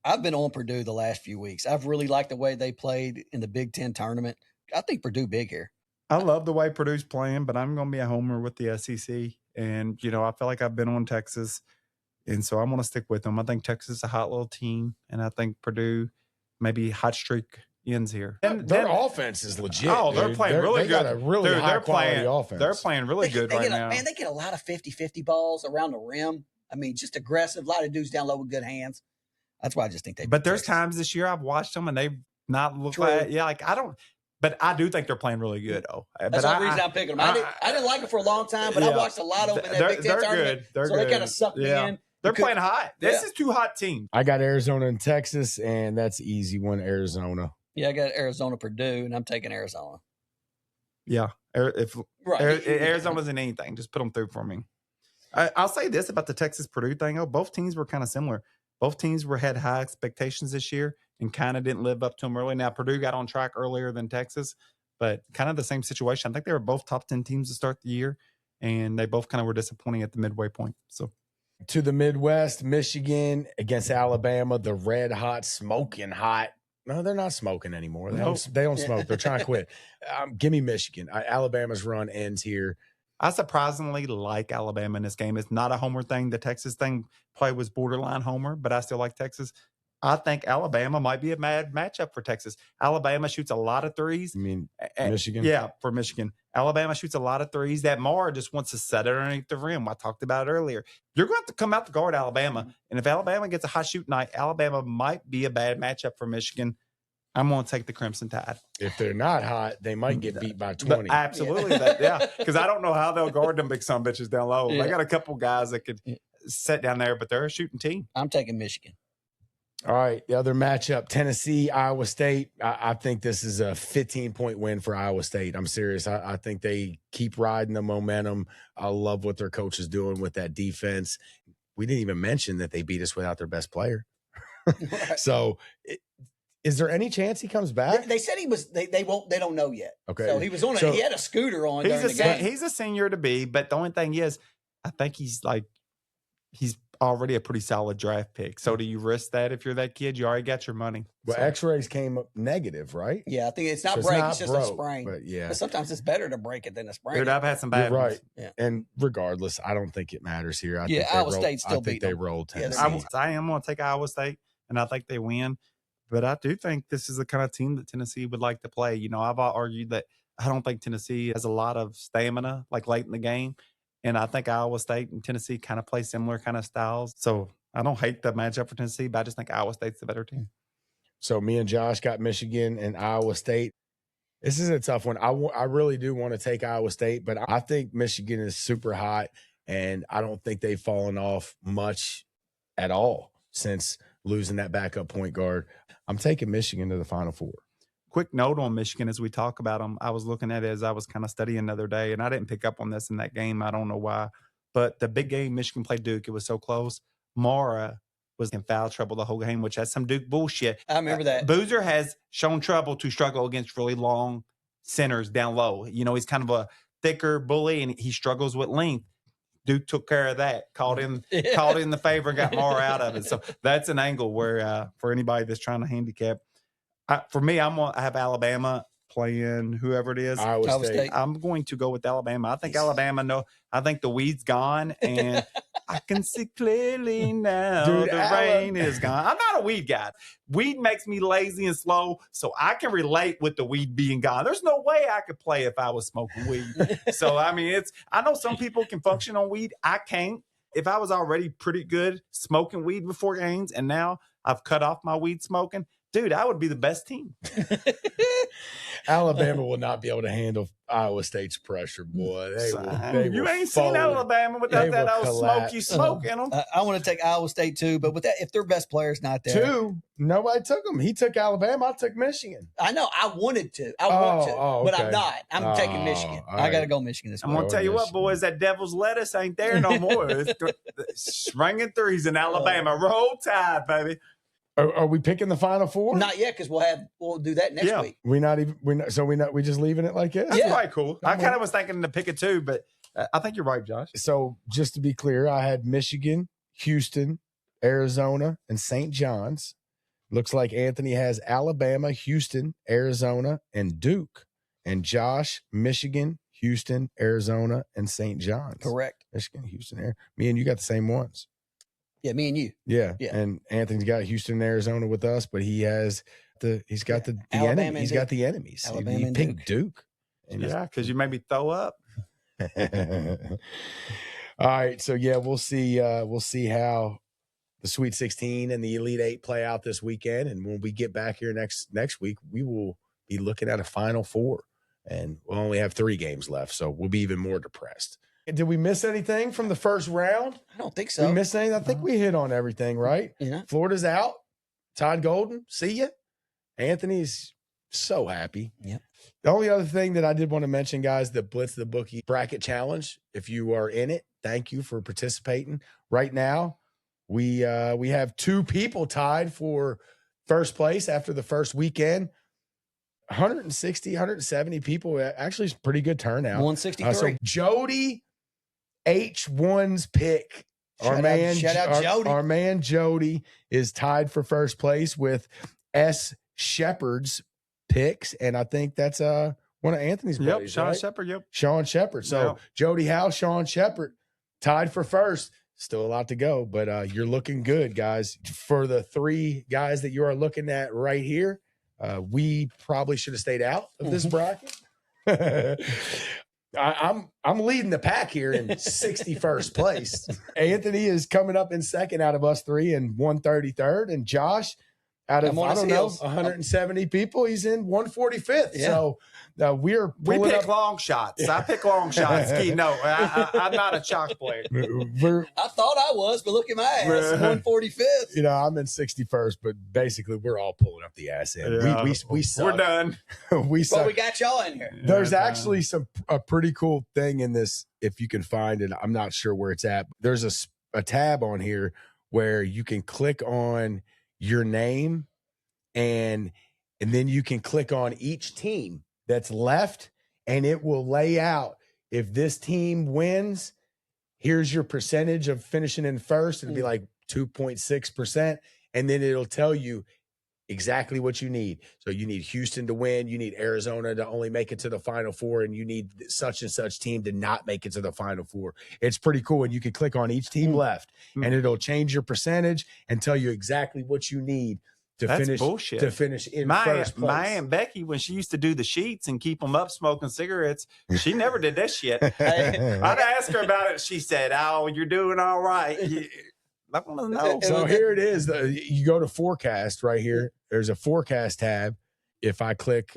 I've been on Purdue the last few weeks. I've really liked the way they played in the Big Ten tournament. I think Purdue big here. I love the way Purdue's playing, but I'm going to be a homer with the SEC. And, I feel like I've been on Texas. And so I'm going to stick with them. I think Texas is a hot little team. And I think Purdue, maybe hot streak ends here. Their offense is legit. Oh, they're playing really good. Got a really high-quality offense. They're playing really good right now. Man, they get a lot of 50-50 balls around the rim. I mean, just aggressive. A lot of dudes down low with good hands. That's why I just think they. But there's times this year I've watched them and they've not looked like, I don't. But I do think they're playing really good, though. That's the reason I'm picking them. I didn't like them for a long time, but I watched a lot of them in that Big Ten tournament. They're so good. They kind of sucked me in. They're playing hot. This is two hot teams. I got Arizona and Texas, and that's easy one, Arizona. Yeah, I got Arizona, Purdue, and I'm taking Arizona. Yeah. If Arizona's in anything, just put them through for me. I'll say this about the Texas-Purdue thing. Both teams were kind of similar. Both teams had high expectations this year and kind of didn't live up to them early. Now, Purdue got on track earlier than Texas, but kind of the same situation. I think they were both top 10 teams to start the year, and they both kind of were disappointing at the midway point. So, to the Midwest, Michigan against Alabama, the red hot, smoking hot. No, they're not smoking anymore. They don't smoke. They're trying to quit. Give me Michigan. Alabama's run ends here. I surprisingly like Alabama in this game. It's not a homer thing. The Texas thing play was borderline homer, but I still like Texas. I think Alabama might be a mad matchup for Texas. Alabama shoots a lot of threes. You mean Michigan? Yeah, for Michigan. Alabama shoots a lot of threes. That Mara just wants to set it underneath the rim. I talked about it earlier. You're going to have to come out to guard Alabama. And if Alabama gets a hot shoot night, Alabama might be a bad matchup for Michigan. I'm going to take the Crimson Tide. If they're not hot, they might get beat by 20. Absolutely. Because I don't know how they'll guard them big son bitches down low. Yeah. They got a couple guys that could sit down there, but they're a shooting team. I'm taking Michigan. All right, the other matchup, Tennessee, Iowa State. I think this is a 15-point win for Iowa State. I'm serious. I think they keep riding the momentum. I love what their coach is doing with that defense. We didn't even mention that they beat us without their best player. So is there any chance he comes back? They said he was. They don't know yet. Okay. So he was on. He had a scooter on during the game. He's a senior to be, but the only thing is, I think he's already a pretty solid draft pick. So do you risk that if you're that kid? You already got your money. Well, X-rays came up negative, right? Yeah, I think it's not break. It's just a sprain. But yeah, but sometimes it's better to break it than a sprain. Dude, I've had some bad ones. Yeah. And regardless, I don't think it matters here. Iowa State still beat them. They rolled Tennessee. I am going to take Iowa State, and I think they win. But I do think this is the kind of team that Tennessee would like to play. I've argued that I don't think Tennessee has a lot of stamina, like late in the game. And I think Iowa State and Tennessee kind of play similar kind of styles. So I don't hate the matchup for Tennessee, but I just think Iowa State's the better team. So me and Josh got Michigan and Iowa State. This is a tough one. I really do want to take Iowa State, but I think Michigan is super hot, and I don't think they've fallen off much at all since losing that backup point guard. I'm taking Michigan to the Final Four. Quick note on Michigan as we talk about them. I was looking at it as I was kind of studying the other day, and I didn't pick up on this in that game. I don't know why. But the big game Michigan played Duke, it was so close. Mara was in foul trouble the whole game, which has some Duke bullshit. I remember that. Boozer has shown trouble to struggle against really long centers down low. He's kind of a thicker bully, and he struggles with length. Duke took care of that, called in the favor, and got Mara out of it. So that's an angle where for anybody that's trying to handicap. For me, I have Alabama playing whoever it is. Iowa State. I'm going to go with Alabama. I think Alabama. I think the weed's gone, and I can see clearly now. Dude, the rain is gone. I'm not a weed guy. Weed makes me lazy and slow, so I can relate with the weed being gone. There's no way I could play if I was smoking weed. So, I mean, I know some people can function on weed. I can't. If I was already pretty good smoking weed before games and now I've cut off my weed smoking, dude, I would be the best team. Alabama will not be able to handle Iowa State's pressure, boy. You ain't seen Alabama without that old smoky smoke in them. I want to take Iowa State too, but with that, if their best player's not there, nobody took them. He took Alabama. I took Michigan. I know. I wanted to. But I'm not. I'm taking Michigan. Right. I got to go Michigan this I'm week. going to tell you what, boys, that devil's lettuce ain't there no more. It's ringing threes in Alabama. Roll Tide, baby. Are we picking the Final Four? Not yet, because we'll do that next week. We just leaving it like this? That's quite cool. I kind of was thinking to pick it too, but I think you're right, Josh. So just to be clear, I had Michigan, Houston, Arizona, and St. John's. Looks like Anthony has Alabama, Houston, Arizona, and Duke. And Josh, Michigan, Houston, Arizona, and St. John's. Correct. Michigan, Houston, me and you got the same ones. Yeah, me and you. Yeah. And Anthony's got Houston and Arizona with us, but he's got the enemy. He's got the enemies. Alabama he and picked Duke. Yeah, because you made me throw up. All right. So we'll see how the Sweet 16 and the Elite 8 play out this weekend. And when we get back here next week, we will be looking at a Final Four. And we'll only have 3 games left, so we'll be even more depressed. Did we miss anything from the first round? I don't think so. We missed anything? I think we hit on everything, right? Yeah. Florida's out. Todd Golden, see ya. Anthony's so happy. Yep. The only other thing that I did want to mention, guys, the Blitz the Bookie Bracket Challenge. If you are in it, thank you for participating. Right now, we have 2 people tied for first place after the first weekend. 160, 170 people. Actually, it's a pretty good turnout. 163. So Jody H1's pick. Shout out Jody. Our man Jody is tied for first place with S. Shepard's picks, and I think that's one of Anthony's buddies. Sean right? Shepard. Yep, Sean Shepard. So Jody Howe, Sean Shepard, tied for first. Still a lot to go, but you're looking good, guys. For the 3 guys that you are looking at right here, we probably should have stayed out of this bracket. I'm leading the pack here in 61st place. Anthony is coming up in second out of us 3 and 133rd, and Josh out of 170 people, he's in 145th. Yeah. So we pick long shots. I pick long shots. No, I'm not a chalk player. I thought I was, but look at my ass, 145th. I'm in 61st, but basically we're all pulling up the ass end. Yeah. We suck. We're done. We suck. Well, we got y'all in here. There's actually a pretty cool thing in this, if you can find it. I'm not sure where it's at. There's a tab on here where you can click on your name, and then you can click on each team that's left, and it will lay out, if this team wins, here's your percentage of finishing in first. It'll be like 2.6%, and then it'll tell you exactly what you need. So you need Houston to win, you need Arizona to only make it to the Final Four, and you need such and such team to not make it to the Final Four. It's pretty cool. And you can click on each team left, and it'll change your percentage and tell you exactly what you need to finish in first place. My Aunt Becky, when she used to do the sheets and keep them up smoking cigarettes, she never did that shit. I'd ask her about it. She said, "Oh, you're doing all right." I want to know. So here it is. You go to forecast right here. There's a forecast tab. If I click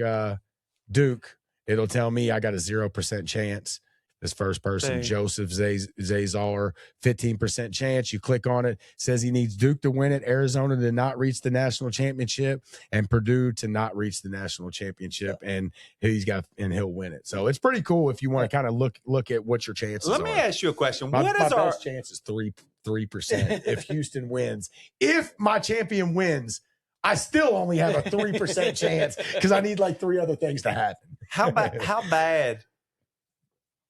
Duke, it'll tell me I got a 0% chance. This first person, Joseph Zazar, 15% chance. You click on it, says he needs Duke to win it, Arizona to not reach the national championship, and Purdue to not reach the national championship, and he'll win it. So it's pretty cool if you want to kind of look at what your chances are. Let me ask you a question. My best chance is 3%. If Houston wins, if my champion wins, I still only have a 3% chance because I need like 3 other things to happen. How bad?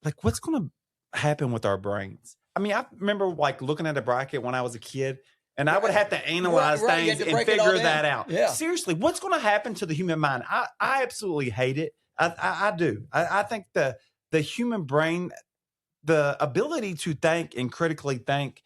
Like, what's going to happen with our brains? I mean, I remember like looking at a bracket when I was a kid, and I would have to analyze things and figure that out. Yeah. Seriously, what's going to happen to the human mind? I absolutely hate it. I do. I think the human brain, the ability to think and critically think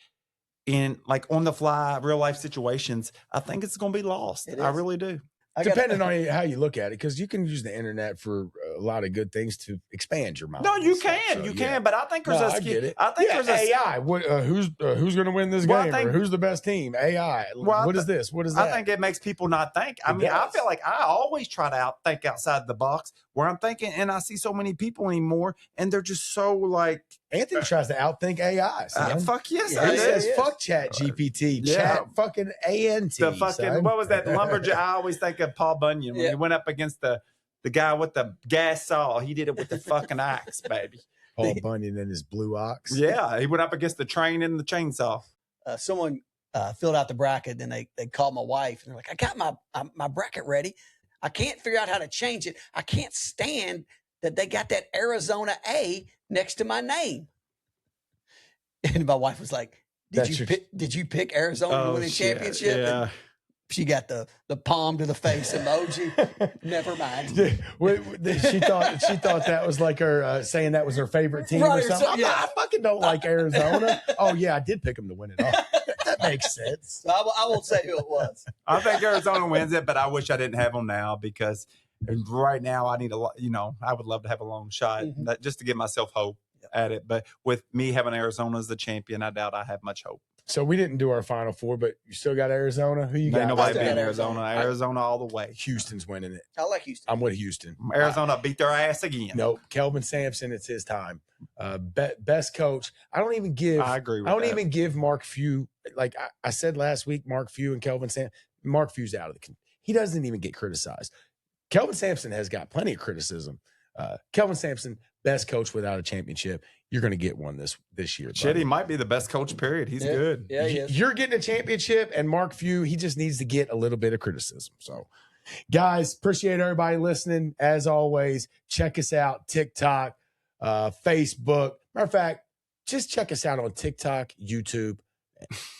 in like on the fly, real life situations, I think it's going to be lost. I really do. Depending on how you look at it, because you can use the internet for a lot of good things to expand your mind. No, you can, but I think there's I get it. I think there's AI. Who's going to win this game? Or who's the best team? AI. What is this? What is that? I think it makes people not think. I mean, I feel like I always try to think outside the box where I'm thinking, and I see so many people anymore, and they're just so like. Anthony tries to outthink AI. Fuck yes, he says fuck Chat GPT. Chat fucking ANT. The fucking what was that lumberjack? I always think of Paul Bunyan when he went up against the guy with the gas saw. He did it with the fucking axe, baby. Paul Bunyan and his blue ox. Yeah, he went up against the train and the chainsaw. Someone filled out the bracket, and they called my wife, and they're like, "I got my bracket ready. I can't figure out how to change it. I can't stand that they got that Arizona A next to my name." And my wife was like, did you pick Arizona to win a championship? Yeah. And she got the palm to the face emoji. Never mind. She thought that was like her saying that was her favorite team or something. I fucking don't like Arizona. Oh yeah, I did pick them to win it all. That makes sense. So I won't say who it was. I think Arizona wins it, but I wish I didn't have them now because right now I need I would love to have a long shot just to give myself hope at it. But with me having Arizona as the champion, I doubt I have much hope. So we didn't do our Final Four, but you still got Arizona. Who you got? Ain't nobody beating Arizona. Arizona all the way. Houston's winning it. I like Houston. I'm with Houston. Arizona beat their ass again. Nope. Kelvin Sampson, it's his time. Best coach. I agree with that. Even give Mark Few, like I said last week, Mark Few and Kelvin Sampson. Mark Few's out of he doesn't even get criticized. Kelvin Sampson has got plenty of criticism. Kelvin Sampson, best coach without a championship. You're going to get one this year. Shit, he might be the best coach, period. He's good. Yeah, he is. You're getting a championship, and Mark Few, he just needs to get a little bit of criticism. So, guys, appreciate everybody listening. As always, check us out, TikTok, Facebook. Matter of fact, just check us out on TikTok, YouTube,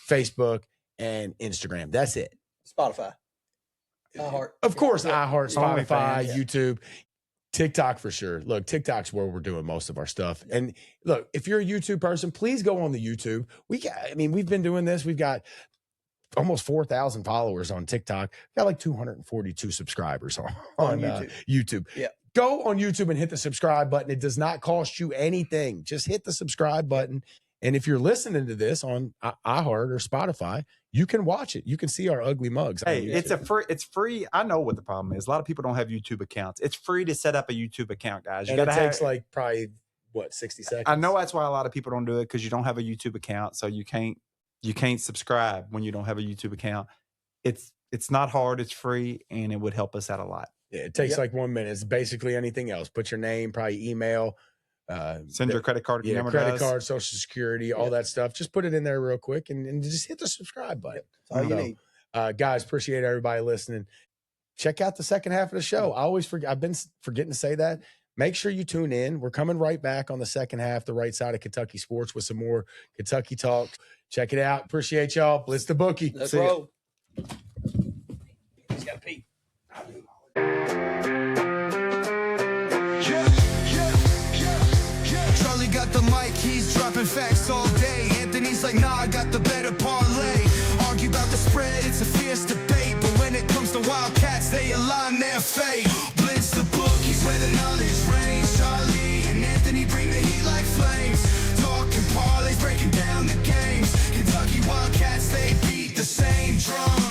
Facebook, and Instagram. That's it. Spotify. iHeart. Of course, iHeart, Spotify, OnlyFans, YouTube. TikTok for sure. Look, TikTok's where we're doing most of our stuff. And look, if you're a YouTube person, please go on the YouTube. We've been doing this. We've got almost 4,000 followers on TikTok. We've got like 242 subscribers on YouTube. Yeah. Go on YouTube and hit the subscribe button. It does not cost you anything. Just hit the subscribe button. And if you're listening to this on iHeart or Spotify, you can watch it. You can see our ugly mugs. Hey, it's free. I know what the problem is. A lot of people don't have YouTube accounts. It's free to set up a YouTube account, guys. It takes like probably 60 seconds. I know that's why a lot of people don't do it, because you don't have a YouTube account, so you can't subscribe when you don't have a YouTube account. It's not hard. It's free, and it would help us out a lot. Yeah, it takes like 1 minute. It's basically anything else. Put your name, probably email. Send your credit card. Credit card, Social Security, all that stuff. Just put it in there real quick and just hit the subscribe button. That's all you need. Guys, appreciate everybody listening. Check out the second half of the show. I always forget. I've been forgetting to say that. Make sure you tune in. We're coming right back on the second half, the right side of Kentucky sports, with some more Kentucky talk. Check it out. Appreciate y'all. Blitz the bookie. Let's roll. He's got to pee. Charlie got the mic, he's dropping facts all day. Anthony's like, nah, I got the better parlay. Argue about the spread, it's a fierce debate. But when it comes to Wildcats, they align their fate. Blitz the bookies where the knowledge reigns. Charlie and Anthony bring the heat like flames. Talking parlays, breaking down the games. Kentucky Wildcats, they beat the same drums.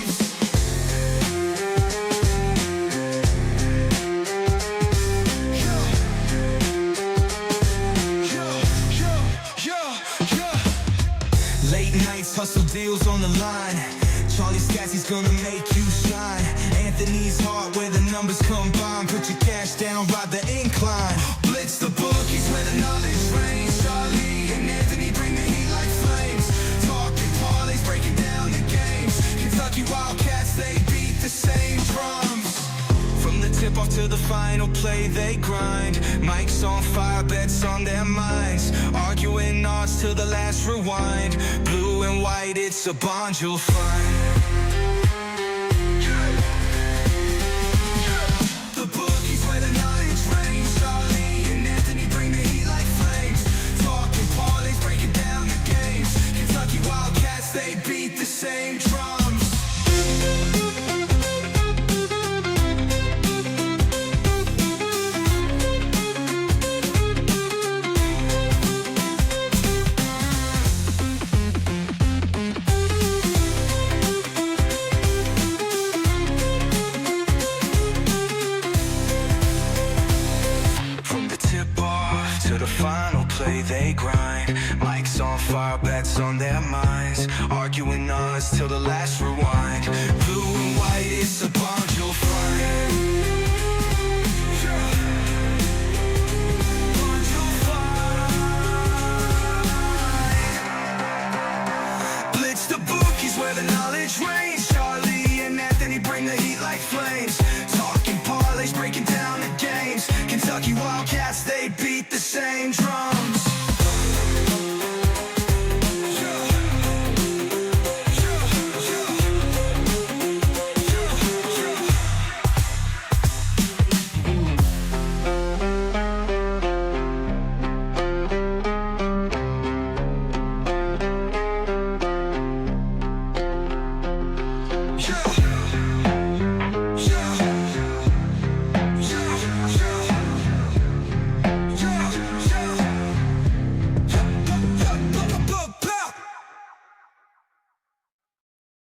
Hustle deals on the line. Charlie Scassy's gonna make you shine. Anthony's heart where the numbers combine. Put your cash down, ride the incline. Blitz the bookies where the knowledge reigns. Charlie and Anthony bring the heat like flames. Talking parlays, breaking down the games. Kentucky Wildcats, they beat the same drums. From the tip off to the final play, they grind. Mike's on fire, bets on their minds. Arguing odds till the last rewind. Blue and white, it's a bond you'll find. The bookies where the knowledge reigns. Charlie and Anthony bring the heat like flames. Talking parlays, breaking down the games. Kentucky Wildcats, they beat the same drums. Final play, they grind. Mike's on fire, bets on their minds. Arguing us till the last rewind. Blue and white, it's a bond you'll find. Bond you'll find. Blitz the bookies where the knowledge reigns. Charlie and Anthony bring the heat like flames. Talking parlays, breaking down the games. Kentucky Wildcats, they beat the same drum.